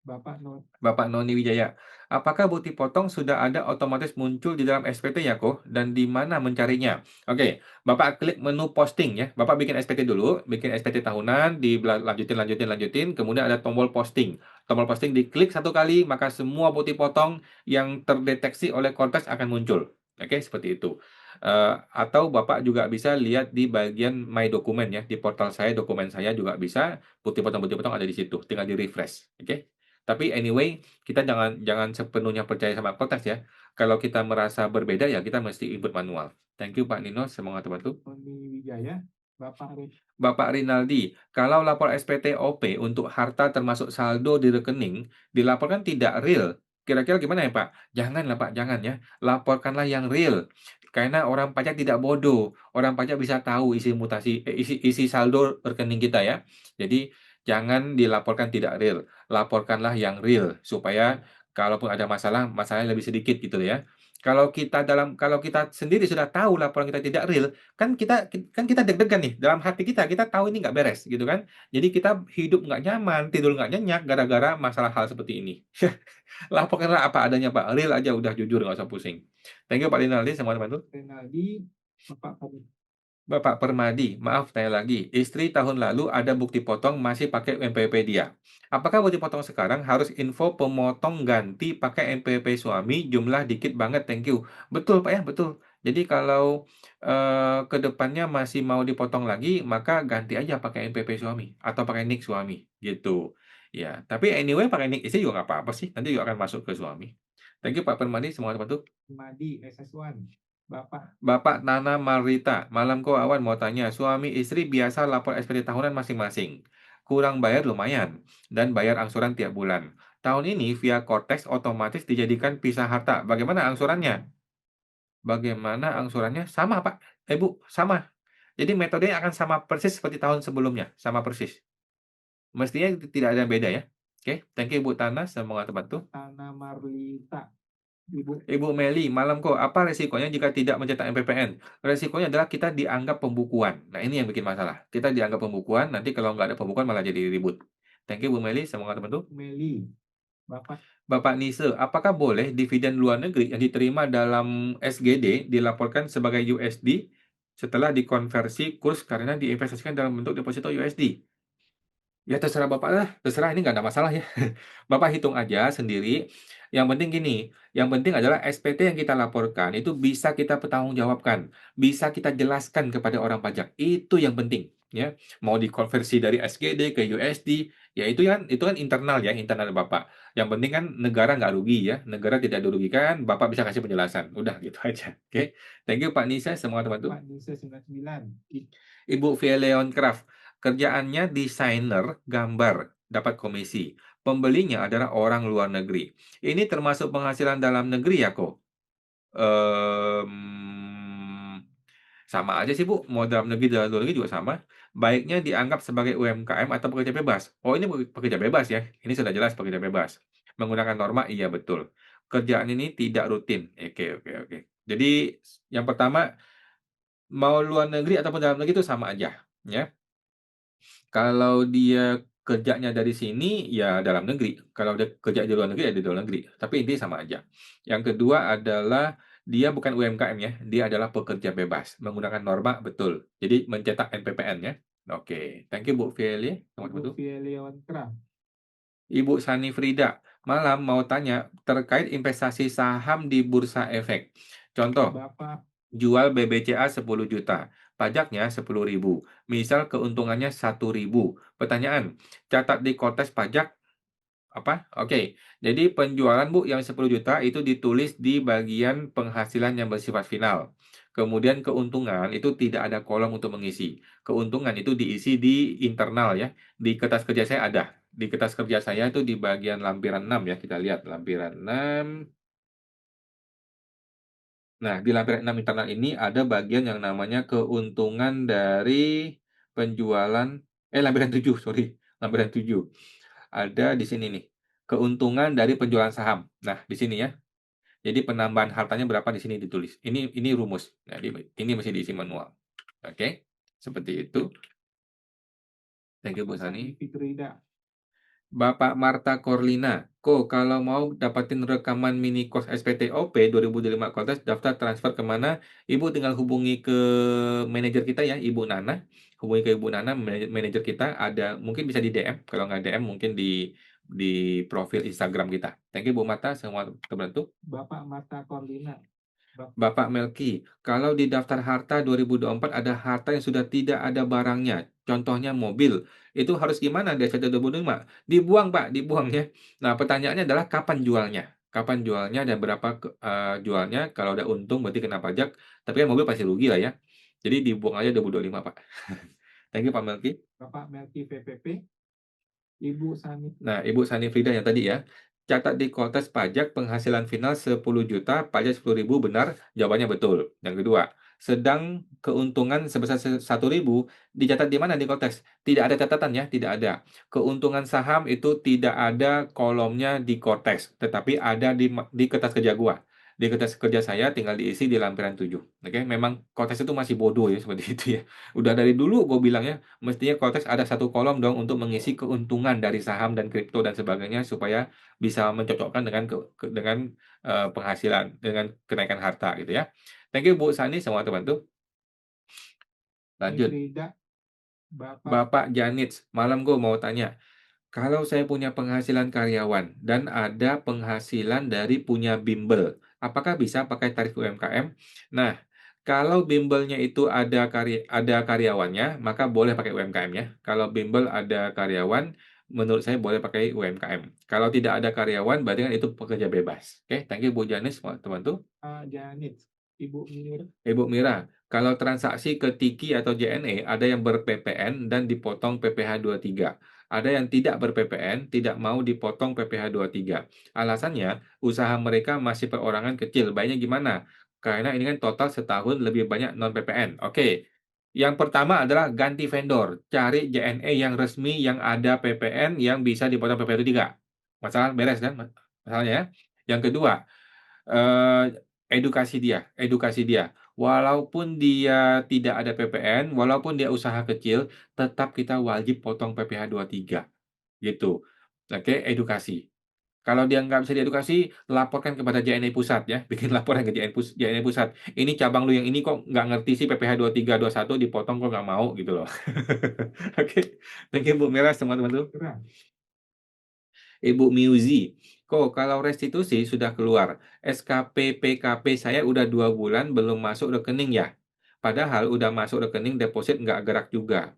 Bapak Noni Wijaya, apakah bukti potong sudah ada otomatis muncul di dalam SPT ya kok? Dan di mana mencarinya? Oke, Bapak klik menu posting ya. Bapak bikin SPT dulu, bikin SPT tahunan, lanjutin, kemudian ada tombol posting. Tombol posting diklik satu kali, maka semua bukti potong yang terdeteksi oleh Cortex akan muncul. Oke, seperti itu. Atau Bapak juga bisa lihat di bagian My Dokumen ya, di portal saya, dokumen saya juga bisa, bukti potong ada di situ, tinggal di-refresh. Oke? Tapi anyway, kita jangan jangan sepenuhnya percaya sama konteks ya. Kalau kita merasa berbeda ya kita mesti input manual. Thank you Pak Nino, semoga terbantu. Noni Wijaya, Bapak Rinaldi, kalau lapor SPT OP untuk harta termasuk saldo di rekening dilaporkan tidak real, kira-kira gimana ya Pak? Janganlah Pak, jangan ya. Laporkanlah yang real. Karena orang pajak tidak bodoh. Orang pajak bisa tahu isi saldo rekening kita ya. Jadi jangan dilaporkan tidak real. Laporkanlah yang real supaya kalaupun ada masalah, masalahnya lebih sedikit gitu ya. Kalau kita sendiri sudah tahu laporan kita tidak real, kan kita deg-degan nih, dalam hati kita tahu ini nggak beres gitu kan. Jadi kita hidup nggak nyaman, tidur nggak nyenyak gara-gara masalah hal seperti ini. Laporkanlah apa adanya Pak, real aja udah jujur nggak usah pusing. Thank you Pak Rinaldi, semua teman-teman. Bapak Permadi, maaf tanya lagi. Istri tahun lalu ada bukti potong masih pakai MPP dia. Apakah bukti potong sekarang harus info pemotong ganti pakai MPP suami? Jumlah dikit banget, thank you. Betul Pak ya, betul. Jadi kalau ke depannya masih mau dipotong lagi, maka ganti aja pakai MPP suami atau pakai NIK suami gitu. Ya, tapi anyway pakai NIK istri juga nggak apa-apa sih. Nanti juga akan masuk ke suami. Thank you Pak Permadi, semua bantu. Permadi SS1. Bapak Nana Marita, malam kok awan mau tanya, suami istri biasa lapor SPT tahunan masing-masing. Kurang bayar lumayan, dan bayar angsuran tiap bulan. Tahun ini via Cortex otomatis dijadikan pisah harta. Bagaimana angsurannya? Sama Pak. Bu, sama. Jadi metodenya akan sama persis seperti tahun sebelumnya. Sama persis. Mestinya tidak ada yang beda ya. Oke, thank you Bu Tana, semoga terbantu. Tana Marlita. Ibu Meli, malam kok, apa resikonya jika tidak mencetak MPPN? Resikonya adalah kita dianggap pembukuan. Nah, ini yang bikin masalah. Kita dianggap pembukuan, nanti kalau nggak ada pembukuan malah jadi ribut. Thank you, Bu Meli. Semoga terbantu. Meli, Bapak Bapak Nise, apakah boleh dividen luar negeri yang diterima dalam SGD dilaporkan sebagai USD setelah dikonversi kurs karena diinvestasikan dalam bentuk deposito USD? Ya terserah Bapak lah, terserah ini nggak ada masalah ya. Bapak hitung aja sendiri. Yang penting gini, yang penting adalah SPT yang kita laporkan itu bisa kita pertanggungjawabkan, bisa kita jelaskan kepada orang pajak. Itu yang penting, ya. Mau dikonversi dari SGD ke USD, ya itu kan internal ya, internal Bapak. Yang penting kan negara nggak rugi ya, negara tidak dirugikan, Bapak bisa kasih penjelasan. Udah gitu aja. Oke. Thank you Pak Nisa, semua teman-teman. Pak Nisa 99. Ibu Vialeon Craft, kerjaannya desainer gambar, dapat komisi. Pembelinya adalah orang luar negeri. Ini termasuk penghasilan dalam negeri ya kok? Sama aja sih Bu, mau dalam negeri dalam luar negeri juga sama. Baiknya dianggap sebagai UMKM atau pekerja bebas. Oh ini pekerja bebas ya, ini sudah jelas pekerja bebas. Menggunakan norma, iya betul. Kerjaan ini tidak rutin. Oke, oke, oke. Jadi yang pertama, mau luar negeri ataupun dalam negeri itu sama aja. Ya. Kalau dia kerjanya dari sini, ya dalam negeri. Kalau dia kerja di luar negeri, ya di luar negeri. Tapi intinya sama aja. Yang kedua adalah dia bukan UMKM ya, dia adalah pekerja bebas, menggunakan norma betul. Jadi mencetak NPPN ya. Oke, thank you Bu Feli. Ibu Vialeon Craft. Ibu Sani Frida, malam mau tanya terkait investasi saham di Bursa Efek. Contoh, Bapak jual BBCA 10 juta, pajaknya 10.000. Misal keuntungannya 1.000. Pertanyaan, catat di kontes pajak apa? Oke. Jadi penjualan Bu yang 10 juta itu ditulis di bagian penghasilan yang bersifat final. Kemudian keuntungan itu tidak ada kolom untuk mengisi. Keuntungan itu diisi di internal ya. Di kertas kerja saya ada. Di kertas kerja saya itu di bagian lampiran 6 ya. Kita lihat lampiran 6. Nah, di lampiran 6 internal ini ada bagian yang namanya keuntungan dari penjualan lampiran 7, sorry. Lampiran 7. Ada di sini nih. Keuntungan dari penjualan saham. Nah, di sini ya. Jadi penambahan hartanya berapa di sini ditulis. Ini rumus. Jadi ini mesti diisi manual. Oke. Seperti itu. Thank you Bu Sani. Fitrida. Bapak Marta Korlina, kalau mau dapatin rekaman mini course SPTOP 2005 kontes, daftar transfer kemana? Ibu tinggal hubungi ke manajer kita ya, Ibu Nana. Hubungi ke Ibu Nana, manajer kita ada, mungkin bisa di DM. Kalau nggak DM, mungkin di profil Instagram kita. Thank you Bu Marta, semua terbantu. Bapak Marta Corlina. Bapak Melki, kalau di daftar harta 2024 ada harta yang sudah tidak ada barangnya, contohnya mobil, itu harus gimana di SPT 2025? Dibuang Pak, dibuang ya. Nah pertanyaannya adalah kapan jualnya? Kapan jualnya dan berapa jualnya? Kalau ada untung berarti kena pajak, tapi kan mobil pasti rugi lah ya. Jadi dibuang aja 2025 Pak. Thank you Pak Melki. Bapak Melki VPP. Ibu Sani. Nah, Ibu Sani Frida yang tadi ya, catat di kontes pajak penghasilan final 10 juta, pajak 10.000 benar, jawabannya betul. Yang kedua, sedang keuntungan sebesar 1.000, dicatat di mana di kontes? Tidak ada catatan ya, tidak ada. Keuntungan saham itu tidak ada kolomnya di kontes, tetapi ada di kertas kerja gua. Di kertas kerja saya tinggal diisi di lampiran 7. Oke, memang kontes itu masih bodoh ya, seperti itu ya. Udah dari dulu gue bilangnya, mestinya konteks ada satu kolom dong untuk mengisi keuntungan dari saham dan kripto dan sebagainya supaya bisa mencocokkan dengan penghasilan, dengan kenaikan harta gitu ya. Thank you Bu Sani, semua terbantu. Lanjut. Fitrida. Bapak Janits, malam gue mau tanya. Kalau saya punya penghasilan karyawan dan ada penghasilan dari punya bimbel, apakah bisa pakai tarif UMKM? Nah, kalau bimbelnya itu ada karyawannya, maka boleh pakai UMKM ya. Kalau bimbel ada karyawan, menurut saya boleh pakai UMKM. Kalau tidak ada karyawan, berarti kan itu pekerja bebas. Oke, thank you Bu Janis, teman-teman. Janit. Ibu Mir. Ibu Mira, kalau transaksi ke Tiki atau JNE ada yang ber-PPN dan dipotong PPh 23. Ada yang tidak ber-PPN, tidak mau dipotong PPh 23. Alasannya, usaha mereka masih perorangan kecil. Baiknya gimana? Karena ini kan total setahun lebih banyak non-PPN. Oke. Yang pertama adalah ganti vendor. Cari JNE yang resmi, yang ada PPN, yang bisa dipotong PPh 23. Masalah beres kan? Masalahnya ya. Yang kedua, eh, edukasi dia. Walaupun dia tidak ada PPN, walaupun dia usaha kecil, tetap kita wajib potong PPh 23. Gitu. Oke, edukasi. Kalau dia nggak bisa diedukasi, laporkan kepada JNE Pusat ya, bikin laporan ke JNE Pusat. "Ini cabang lu yang ini kok nggak ngerti sih PPh 23, 21 dipotong kok nggak mau," gitu loh. Oke, thank you Bu Mira, teman-teman tuh. Keren. Ibu Miuzi, "Kok kalau restitusi sudah keluar, SKP PKP saya udah 2 bulan belum masuk rekening ya? Padahal udah masuk rekening deposit nggak gerak juga."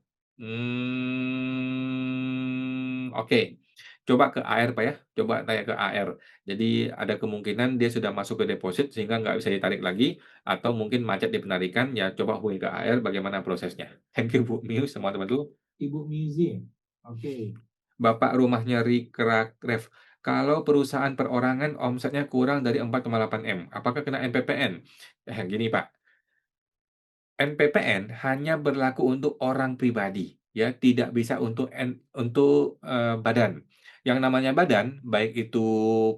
Oke. Coba ke AR, Pak, ya, coba tanya ke AR. Jadi ada kemungkinan dia sudah masuk ke deposit sehingga nggak bisa ditarik lagi, atau mungkin macet di penarikan, ya coba hubungi ke AR bagaimana prosesnya. Thank you Bu Miu, semua teman-teman. Ibu Museum. Oke. Bapak rumahnya Ref, kalau perusahaan perorangan omsetnya kurang dari 4,8 M, apakah kena NPPN? Gini Pak, NPPN hanya berlaku untuk orang pribadi, ya, tidak bisa untuk badan. Yang namanya badan, baik itu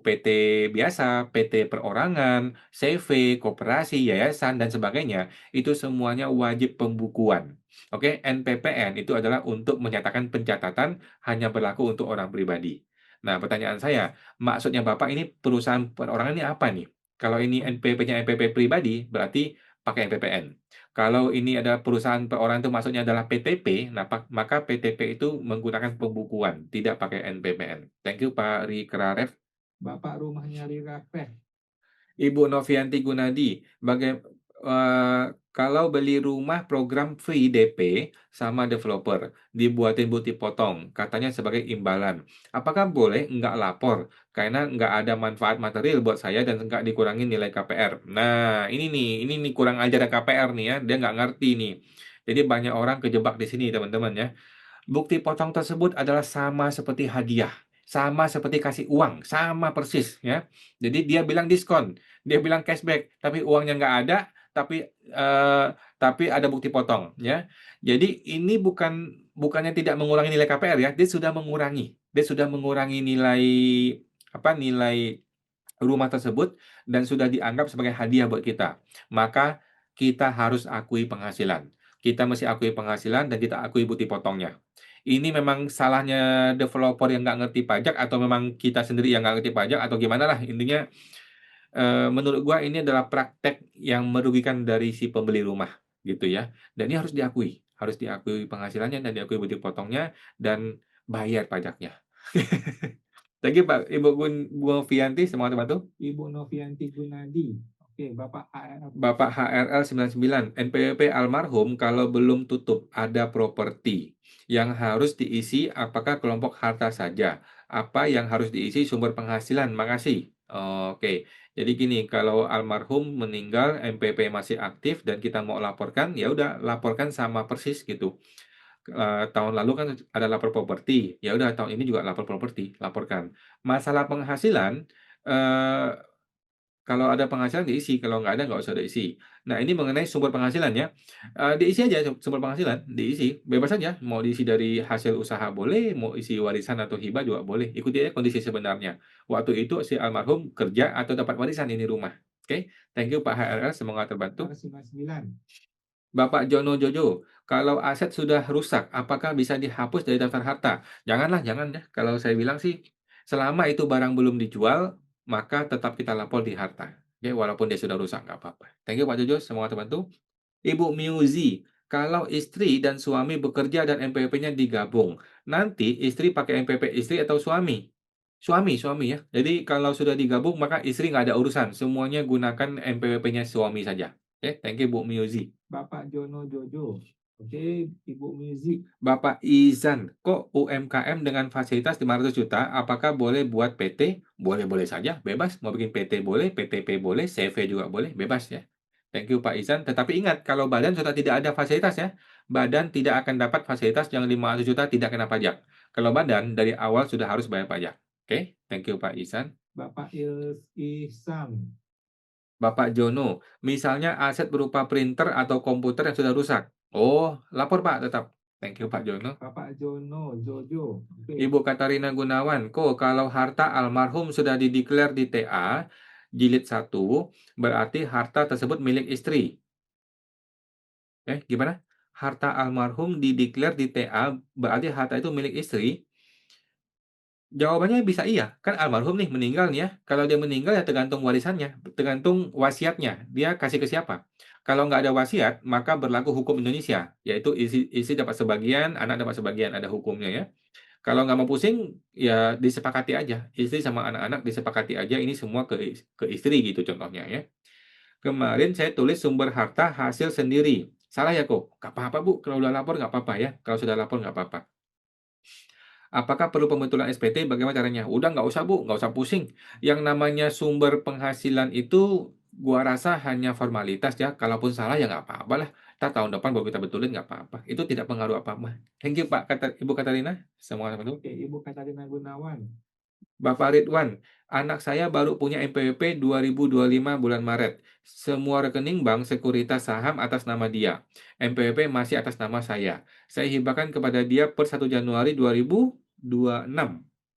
PT biasa, PT perorangan, CV, koperasi, yayasan, dan sebagainya, itu semuanya wajib pembukuan. Oke, NPPN itu adalah untuk menyatakan pencatatan hanya berlaku untuk orang pribadi. Nah, pertanyaan saya, maksudnya Bapak ini perusahaan perorangan ini apa nih? Kalau ini NPP-nya NPP pribadi, berarti pakai NPPN. Kalau ini ada perusahaan perorangan itu maksudnya adalah PTP, nah maka PTP itu menggunakan pembukuan, tidak pakai NPPN. Thank you Pak Rikraref. Bapak rumahnya Rirafeh. Ibu Novianti Gunadi, kalau beli rumah program free DP sama developer, dibuatin bukti potong, katanya sebagai imbalan. Apakah boleh nggak lapor? Karena nggak ada manfaat material buat saya dan nggak dikurangi nilai KPR. Nah, ini nih kurang ajar KPR nih ya, dia nggak ngerti nih. Jadi banyak orang kejebak di sini teman-teman ya. Bukti potong tersebut adalah sama seperti hadiah, sama seperti kasih uang, sama persis ya. Jadi dia bilang diskon, dia bilang cashback, tapi uangnya nggak ada, tapi ada bukti potong ya. Jadi ini bukannya tidak mengurangi nilai KPR ya, dia sudah mengurangi nilai nilai rumah tersebut dan sudah dianggap sebagai hadiah buat kita. Maka kita harus akui penghasilan. Kita mesti akui penghasilan dan kita akui bukti potongnya. Ini memang salahnya developer yang nggak ngerti pajak atau memang kita sendiri yang nggak ngerti pajak atau gimana lah intinya, menurut gua ini adalah praktek yang merugikan dari si pembeli rumah gitu ya. Dan ini harus diakui penghasilannya dan diakui bukti potongnya dan bayar pajaknya. Thank you Pak, Bu Novianti, semangat membantu. Ibu Novianti Gunadi. Oke, Bapak AR. Bapak HRL 99, NPWP almarhum kalau belum tutup ada properti yang harus diisi apakah kelompok harta saja? Apa yang harus diisi sumber penghasilan? Makasih. Oke, jadi gini, kalau almarhum meninggal, NPP masih aktif dan kita mau laporkan, ya udah laporkan sama persis gitu. Tahun lalu kan ada lapor properti, ya udah tahun ini juga lapor properti, laporkan. Masalah penghasilan, eh, kalau ada penghasilan diisi, kalau nggak ada nggak usah diisi. Nah, ini mengenai sumber penghasilan ya, diisi aja sumber penghasilan, diisi, bebas aja, mau diisi dari hasil usaha boleh, mau isi warisan atau hibah juga boleh, ikuti aja kondisi sebenarnya. Waktu itu si almarhum kerja atau dapat warisan ini rumah. Oke, thank you Pak HRL, semoga terbantu. 99. Bapak Jono Jojo, kalau aset sudah rusak, apakah bisa dihapus dari daftar harta? Janganlah, jangan ya. Kalau saya bilang sih, selama itu barang belum dijual, maka tetap kita lapor di harta. Oke, walaupun dia sudah rusak, nggak apa-apa. Thank you Pak Jojo, semoga terbantu. Ibu Miuzi, kalau istri dan suami bekerja dan NPWP-nya digabung, nanti istri pakai NPP istri atau suami? Suami ya. Jadi kalau sudah digabung, maka istri nggak ada urusan. Semuanya gunakan NPWP-nya suami saja. Oke, thank you Bu Miuzi. Bapak Jono Jojo. Oke, Ibu Music. Bapak Izan, kok UMKM dengan fasilitas 500 juta, apakah boleh buat PT? Boleh-boleh saja, bebas. Mau bikin PT boleh, PTP boleh, CV juga boleh, bebas ya. Thank you Pak Izan. Tetapi ingat, kalau badan sudah tidak ada fasilitas ya, badan tidak akan dapat fasilitas yang 500 juta tidak kena pajak. Kalau badan dari awal sudah harus bayar pajak. Oke, thank you Pak Izan. Bapak Ihsan. Bapak Jono, misalnya aset berupa printer atau komputer yang sudah rusak. Oh, lapor Pak tetap. Thank you Pak Jono. Bapak Jono Jojo. Oke. Ibu Katarina Gunawan, kok kalau harta almarhum sudah dideklar di TA, jilid 1, berarti harta tersebut milik istri. Gimana? Harta almarhum dideklar di TA, berarti harta itu milik istri? Jawabannya bisa iya, kan almarhum nih meninggal nih ya, kalau dia meninggal ya tergantung warisannya, tergantung wasiatnya, dia kasih ke siapa. Kalau nggak ada wasiat, maka berlaku hukum Indonesia, yaitu istri dapat sebagian, anak dapat sebagian, ada hukumnya ya. Kalau nggak mau pusing, ya disepakati aja, istri sama anak-anak disepakati aja ini semua ke istri gitu contohnya ya. Kemarin saya tulis sumber harta hasil sendiri, salah ya kok? Nggak apa-apa Bu, kalau udah lapor nggak apa-apa ya, kalau sudah lapor nggak apa-apa. Apakah perlu pembetulan SPT? Bagaimana caranya? Udah nggak usah Bu, nggak usah pusing. Yang namanya sumber penghasilan itu gua rasa hanya formalitas ya. Kalaupun salah ya nggak apa-apa lah. Entar tahun depan baru kita betulin nggak apa-apa. Itu tidak pengaruh apa-apa. Thank you Pak, Ibu Katarina. Semua itu. Oke, Ibu Katarina Gunawan. Bapak Ridwan, anak saya baru punya NPWP 2025 bulan Maret. Semua rekening bank, sekuritas saham atas nama dia. NPWP masih atas nama saya. Saya hibahkan kepada dia per 1 Januari 2026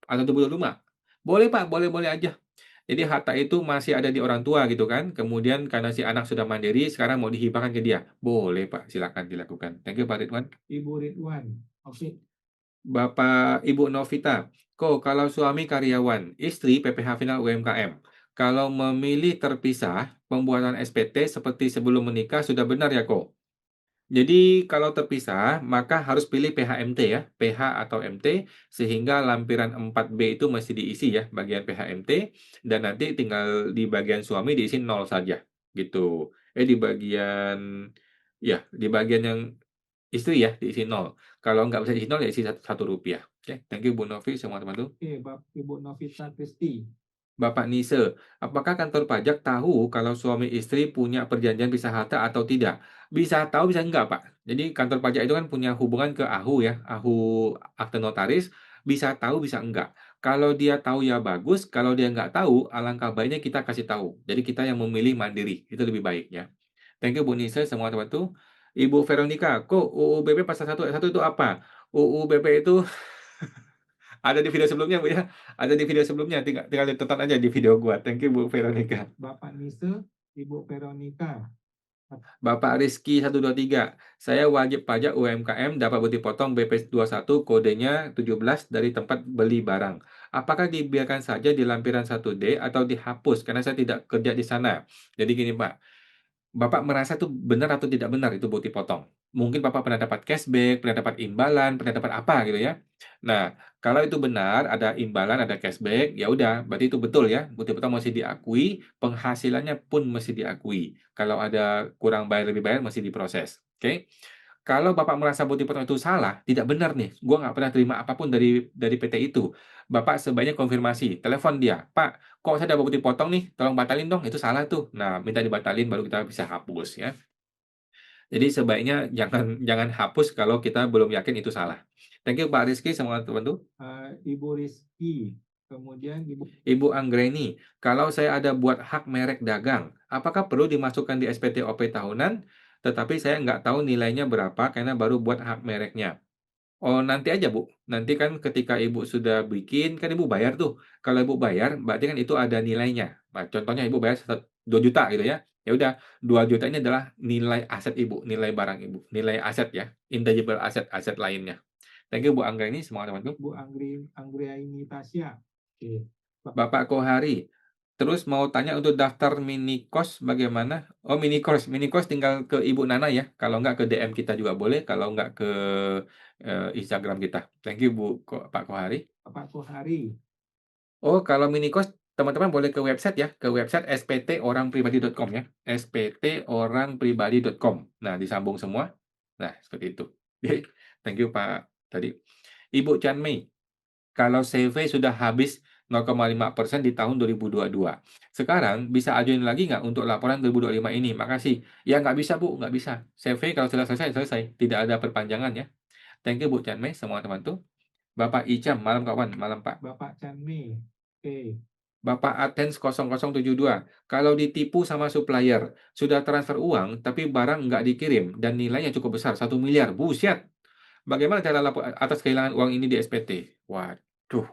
atau 2025. Boleh Pak, boleh-boleh aja. Jadi harta itu masih ada di orang tua gitu kan. Kemudian karena si anak sudah mandiri, sekarang mau dihibahkan ke dia. Boleh Pak, silakan dilakukan. Thank you Pak Ridwan. Ibu Ridwan. Oke. Bapak Ibu Novita, kok kalau suami karyawan, istri PPh final UMKM. Kalau memilih terpisah, pembuatan SPT seperti sebelum menikah sudah benar ya kok? Jadi kalau terpisah, maka harus pilih PHMT ya, PH atau MT, sehingga lampiran 4B itu masih diisi ya, bagian PHMT, dan nanti tinggal di bagian suami diisi 0 saja, gitu. Di bagian, ya, di bagian yang istri ya, diisi 0. Kalau nggak bisa diisi 0, ya isi Rp1. Oke, thank you Bu Novi, semua teman tuh. Oke, Ibu Novita Kristi. Bapak Nise, apakah kantor pajak tahu kalau suami istri punya perjanjian pisah harta atau tidak? Bisa tahu, bisa enggak, Pak. Jadi kantor pajak itu kan punya hubungan ke AHU ya, AHU akte notaris, bisa tahu, bisa enggak. Kalau dia tahu ya bagus, kalau dia enggak tahu, alangkah baiknya kita kasih tahu. Jadi kita yang memilih mandiri, itu lebih baik ya. Thank you Bu Nise, semua teman tuh. Ibu Veronica, kok UU BP pasal 1 ayat 1 itu apa? UU BP itu ada di video sebelumnya, Bu, ya. Ada di video sebelumnya, tinggal tinggal ditonton aja di video gua. Thank you, Bu Veronica. Bapak Nise, Ibu Veronica. Bapak Rizky 123, saya wajib pajak UMKM dapat bukti potong BP21 kodenya 17 dari tempat beli barang. Apakah dibiarkan saja di lampiran 1D atau dihapus karena saya tidak kerja di sana? Jadi gini, Pak. Bapak merasa itu benar atau tidak benar itu bukti potong. Mungkin Bapak pernah dapat cashback, pernah dapat imbalan, pernah dapat apa gitu ya. Nah, kalau itu benar, ada imbalan, ada cashback, ya udah, berarti itu betul ya. Bukti potong mesti diakui, penghasilannya pun mesti diakui. Kalau ada kurang bayar lebih bayar mesti diproses. Oke? Kalau Bapak merasa bukti potong itu salah, tidak benar nih, gua nggak pernah terima apapun dari PT itu. Bapak sebaiknya konfirmasi, telepon dia, "Pak, kok saya dapat bukti potong nih, tolong batalin dong, itu salah tuh." Nah, minta dibatalin baru kita bisa hapus ya. Jadi sebaiknya jangan jangan hapus kalau kita belum yakin itu salah. Thank you Pak Rizky sama teman tuh. Ibu Rizky. Kemudian Ibu Ibu Anggreni, kalau saya ada buat hak merek dagang, apakah perlu dimasukkan di SPT OP tahunan? Tetapi saya nggak tahu nilainya berapa karena baru buat hak mereknya. Oh, nanti aja, Bu. Nanti kan ketika Ibu sudah bikin, kan Ibu bayar tuh. Kalau Ibu bayar, berarti kan itu ada nilainya. Nah, contohnya Ibu bayar 2 juta gitu ya. Ya udah, 2 juta ini adalah nilai aset Ibu, nilai barang Ibu, nilai aset ya, intangible aset, aset lainnya. Thank you Bu Angga ini semua teman-teman. Bu Anggriani Tasya. Oke. Bapak Kohari, terus mau tanya untuk daftar mini course bagaimana? Oh, mini course tinggal ke Ibu Nana ya. Kalau nggak ke DM kita juga boleh, kalau nggak ke Instagram kita. Thank you Pak Kohari. Bapak Kohari. Oh, kalau mini course teman-teman boleh ke website ya, ke website sptorangpribadi.com ya, sptorangpribadi.com. Nah, disambung semua. Nah, seperti itu. Thank you Pak tadi. Ibu Chan Mei, kalau CV sudah habis 0,5% di tahun 2022. Sekarang bisa ajuin lagi nggak untuk laporan 2025 ini? Makasih. Ya nggak bisa Bu, nggak bisa. CV kalau sudah selesai, selesai. Tidak ada perpanjangan ya. Thank you Bu Chan Mei, semua teman tuh. Bapak Icam, malam kawan, malam Pak. Bapak Chanmi. Oke. Bapak Atens 0072, kalau ditipu sama supplier, sudah transfer uang tapi barang nggak dikirim dan nilainya cukup besar, 1 miliar. Buset! Bagaimana cara lapor atas kehilangan uang ini di SPT? Waduh.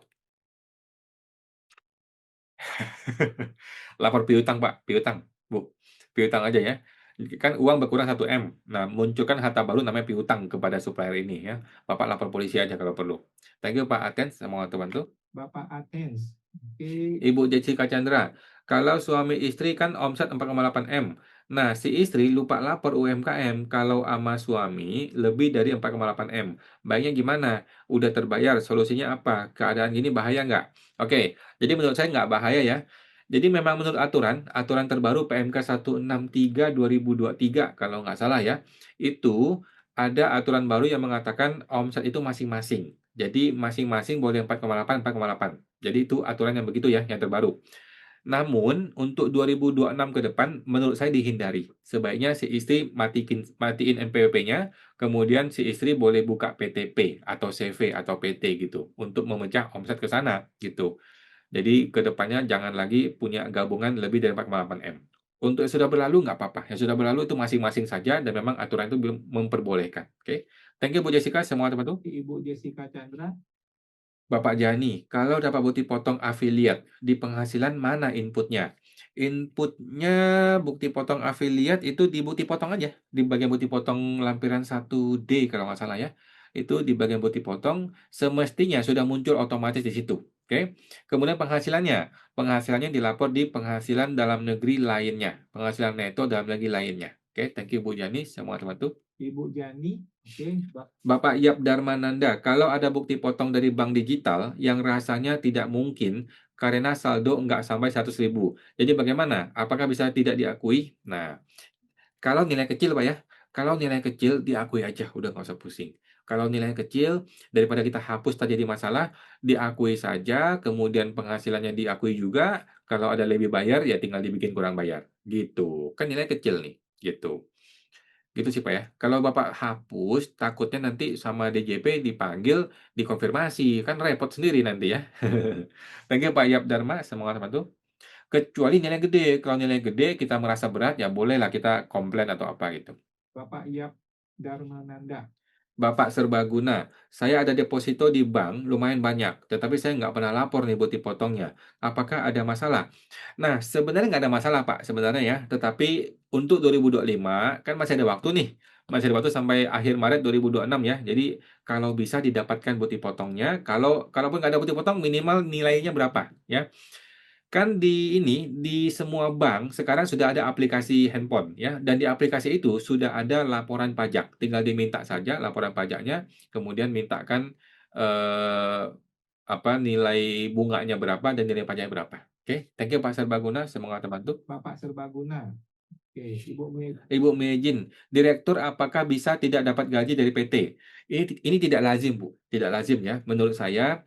Lapor piutang, Pak, piutang, Bu. Piutang aja ya. Kan uang berkurang 1 M. Nah, munculkan harta baru namanya piutang kepada supplier ini ya. Bapak lapor polisi aja kalau perlu. Thank you Pak Atens, semoga bantu. Bapak Atens. Oke, Ibu Jessica Chandra, kalau suami istri kan omset 4,8 M. Nah, si istri lupa lapor UMKM kalau sama suami lebih dari 4,8 M. Baiknya gimana? Udah terbayar, solusinya apa? Keadaan gini bahaya nggak? Oke, jadi menurut saya nggak bahaya ya. Jadi memang menurut aturan terbaru PMK 163 2023 kalau nggak salah ya, itu ada aturan baru yang mengatakan omset itu masing-masing. Jadi masing-masing boleh 4,8, 4,8. Jadi itu aturan yang begitu ya, yang terbaru. Namun untuk 2026 ke depan menurut saya dihindari. Sebaiknya si istri matiin NPWP-nya, kemudian si istri boleh buka PTP atau CV atau PT gitu untuk memecah omset ke sana gitu. Jadi ke depannya jangan lagi punya gabungan lebih dari 4,8 M. Untuk yang sudah berlalu nggak apa-apa. Yang sudah berlalu itu masing-masing saja dan memang aturan itu belum memperbolehkan. Oke. Thank you Bu Jessica, semua teman-teman. Ibu Jessica Chandra. Bapak Jani, kalau dapat bukti potong afiliat, di penghasilan mana inputnya? Inputnya bukti potong afiliat itu di bukti potong aja, di bagian bukti potong lampiran 1D kalau nggak salah ya. Itu di bagian bukti potong, semestinya sudah muncul otomatis di situ. Oke. Kemudian penghasilannya, penghasilannya dilapor di penghasilan dalam negeri lainnya, penghasilan neto dalam negeri lainnya. Oke, thank you Bu Jani, semua teman-teman. Ibu Jani. Oke, Bapak Yap Darmananda, kalau ada bukti potong dari bank digital yang rasanya tidak mungkin karena saldo nggak sampai 100.000. Jadi bagaimana? Apakah bisa tidak diakui? Nah, kalau nilai kecil Pak ya, kalau nilai kecil diakui aja, udah nggak usah pusing. Kalau nilai kecil, daripada kita hapus terjadi masalah, diakui saja, kemudian penghasilannya diakui juga, kalau ada lebih bayar, ya tinggal dibikin kurang bayar. Gitu. Kan nilai kecil nih, gitu. Gitu sih, Pak, ya. Kalau Bapak hapus, takutnya nanti sama DJP dipanggil, dikonfirmasi, kan repot sendiri nanti ya. Thank you Pak Yap Dharma, semoga terbantu. Kecuali nilai gede, kalau nilai gede kita merasa berat, ya bolehlah kita komplain atau apa gitu. Bapak Yap Darmananda. Bapak Serbaguna, saya ada deposito di bank lumayan banyak, tetapi saya nggak pernah lapor nih buat dipotongnya. Apakah ada masalah? Nah, sebenarnya nggak ada masalah, Pak, sebenarnya ya. Tetapi untuk 2025 kan masih ada waktu nih. Masih ada waktu sampai akhir Maret 2026 ya. Jadi kalau bisa didapatkan bukti potongnya, kalaupun nggak ada bukti potong minimal nilainya berapa ya. Kan di ini, di semua bank sekarang sudah ada aplikasi handphone ya, dan di aplikasi itu sudah ada laporan pajak. Tinggal diminta saja laporan pajaknya, kemudian mintakan eh, apa nilai bunganya berapa dan nilai pajaknya berapa. Oke, thank you Pak Serbaguna, semoga terbantu. Bapak Serbaguna. Oke, Ibu Ibu Mejin, direktur apakah bisa tidak dapat gaji dari PT? Ini tidak lazim, Bu. Tidak lazim ya. Menurut saya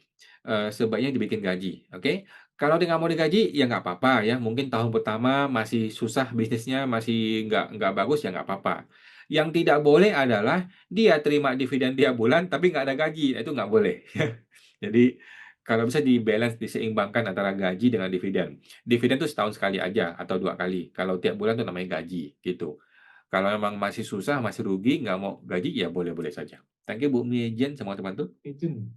sebaiknya dibikin gaji. Oke? Kalau dia nggak mau digaji, ya nggak apa-apa ya. Mungkin tahun pertama masih susah bisnisnya, masih nggak bagus, ya nggak apa-apa. Yang tidak boleh adalah dia terima dividen tiap bulan, tapi nggak ada gaji. Nah, itu nggak boleh. Jadi, kalau bisa di-balance, diseimbangkan antara gaji dengan dividen. Dividen itu setahun sekali aja atau 2 kali. Kalau tiap bulan itu namanya gaji, gitu. Kalau memang masih susah, masih rugi, nggak mau gaji, ya boleh-boleh saja. Thank you Bu Miejen, semua teman-teman. Agent.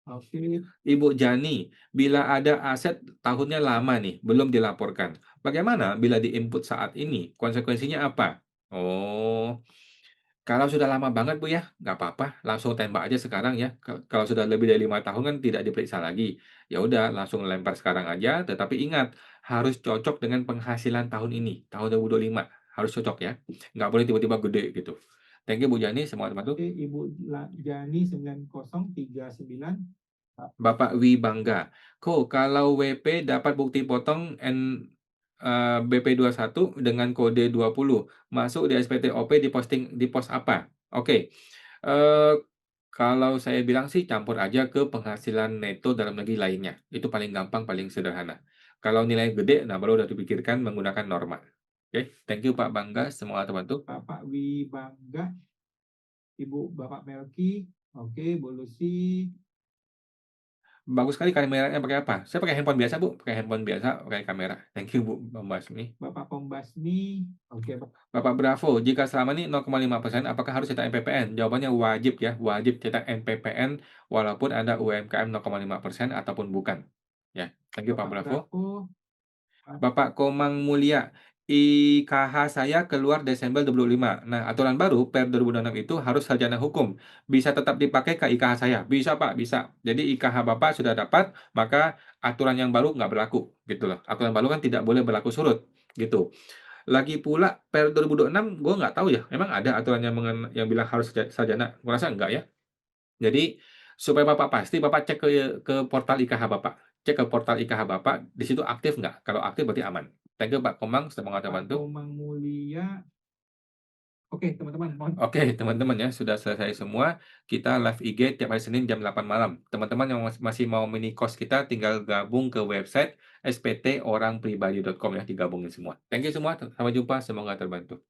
Oke, Ibu Jani, bila ada aset tahunnya lama nih, belum dilaporkan. Bagaimana bila diinput saat ini? Konsekuensinya apa? Oh, kalau sudah lama banget Bu ya, nggak apa-apa, langsung tembak aja sekarang ya. Kalau sudah lebih dari 5 tahun kan tidak diperiksa lagi. Ya udah, langsung lempar sekarang aja. Tetapi ingat, harus cocok dengan penghasilan tahun ini, tahun 2025. Harus cocok ya. Nggak boleh tiba-tiba gede gitu. Thank you Bu Jani, semua teman-teman. Ibu Jani 9039. Bapak Wibangga. Kalau WP dapat bukti potong BP21 dengan kode 20 masuk di SPTOP di pos apa? Oke. Eh, kalau saya bilang sih campur aja ke penghasilan neto dalam negeri lainnya. Itu paling gampang, paling sederhana. Kalau nilai gede, nah baru udah dipikirkan menggunakan norma. Oke, thank you Pak Bangga, semua terbantu. Bapak Wibangga. Bapak Melki. Oke, Bu Lucy. Bagus sekali kameranya pakai apa? Saya pakai handphone biasa, Bu. Pakai handphone biasa, pakai kamera. Thank you, Bu, Bang ini. Bapak Kombasmi. Oke, Bapak Bravo, jika selama ini 0,5%, apakah harus cetak NPPN? Jawabannya wajib ya, wajib cetak NPPN walaupun ada UMKM 0,5% ataupun bukan. Ya, thank you Pak Bapak Bravo. Bravo. Bapak Komang Mulia, IKH saya keluar Desember 25. Nah, aturan baru per 2026 itu harus sarjana hukum. Bisa tetap dipakai ke IKH saya? Bisa, Pak, bisa. Jadi IKH Bapak sudah dapat, maka aturan yang baru nggak berlaku, gitu loh. Aturan baru kan tidak boleh berlaku surut, gitu. Lagi pula per 2026 gue nggak tahu ya, memang ada aturan yang bilang harus sarjana? Gua rasa enggak ya. Jadi, supaya Bapak pasti, Bapak cek ke portal IKH Bapak. Cek ke portal IKH Bapak, di situ aktif nggak? Kalau aktif berarti aman. Thank you Pak Komang, sudah mau Pak bantu. Komang Mulia. Oke, teman-teman, mohon. Oke, teman-teman ya, sudah selesai semua. Kita live IG tiap hari Senin jam 8 malam. Teman-teman yang masih mau mini course kita, tinggal gabung ke website sptorangpribadi.com ya, digabungin semua. Thank you semua, sampai jumpa, semoga terbantu.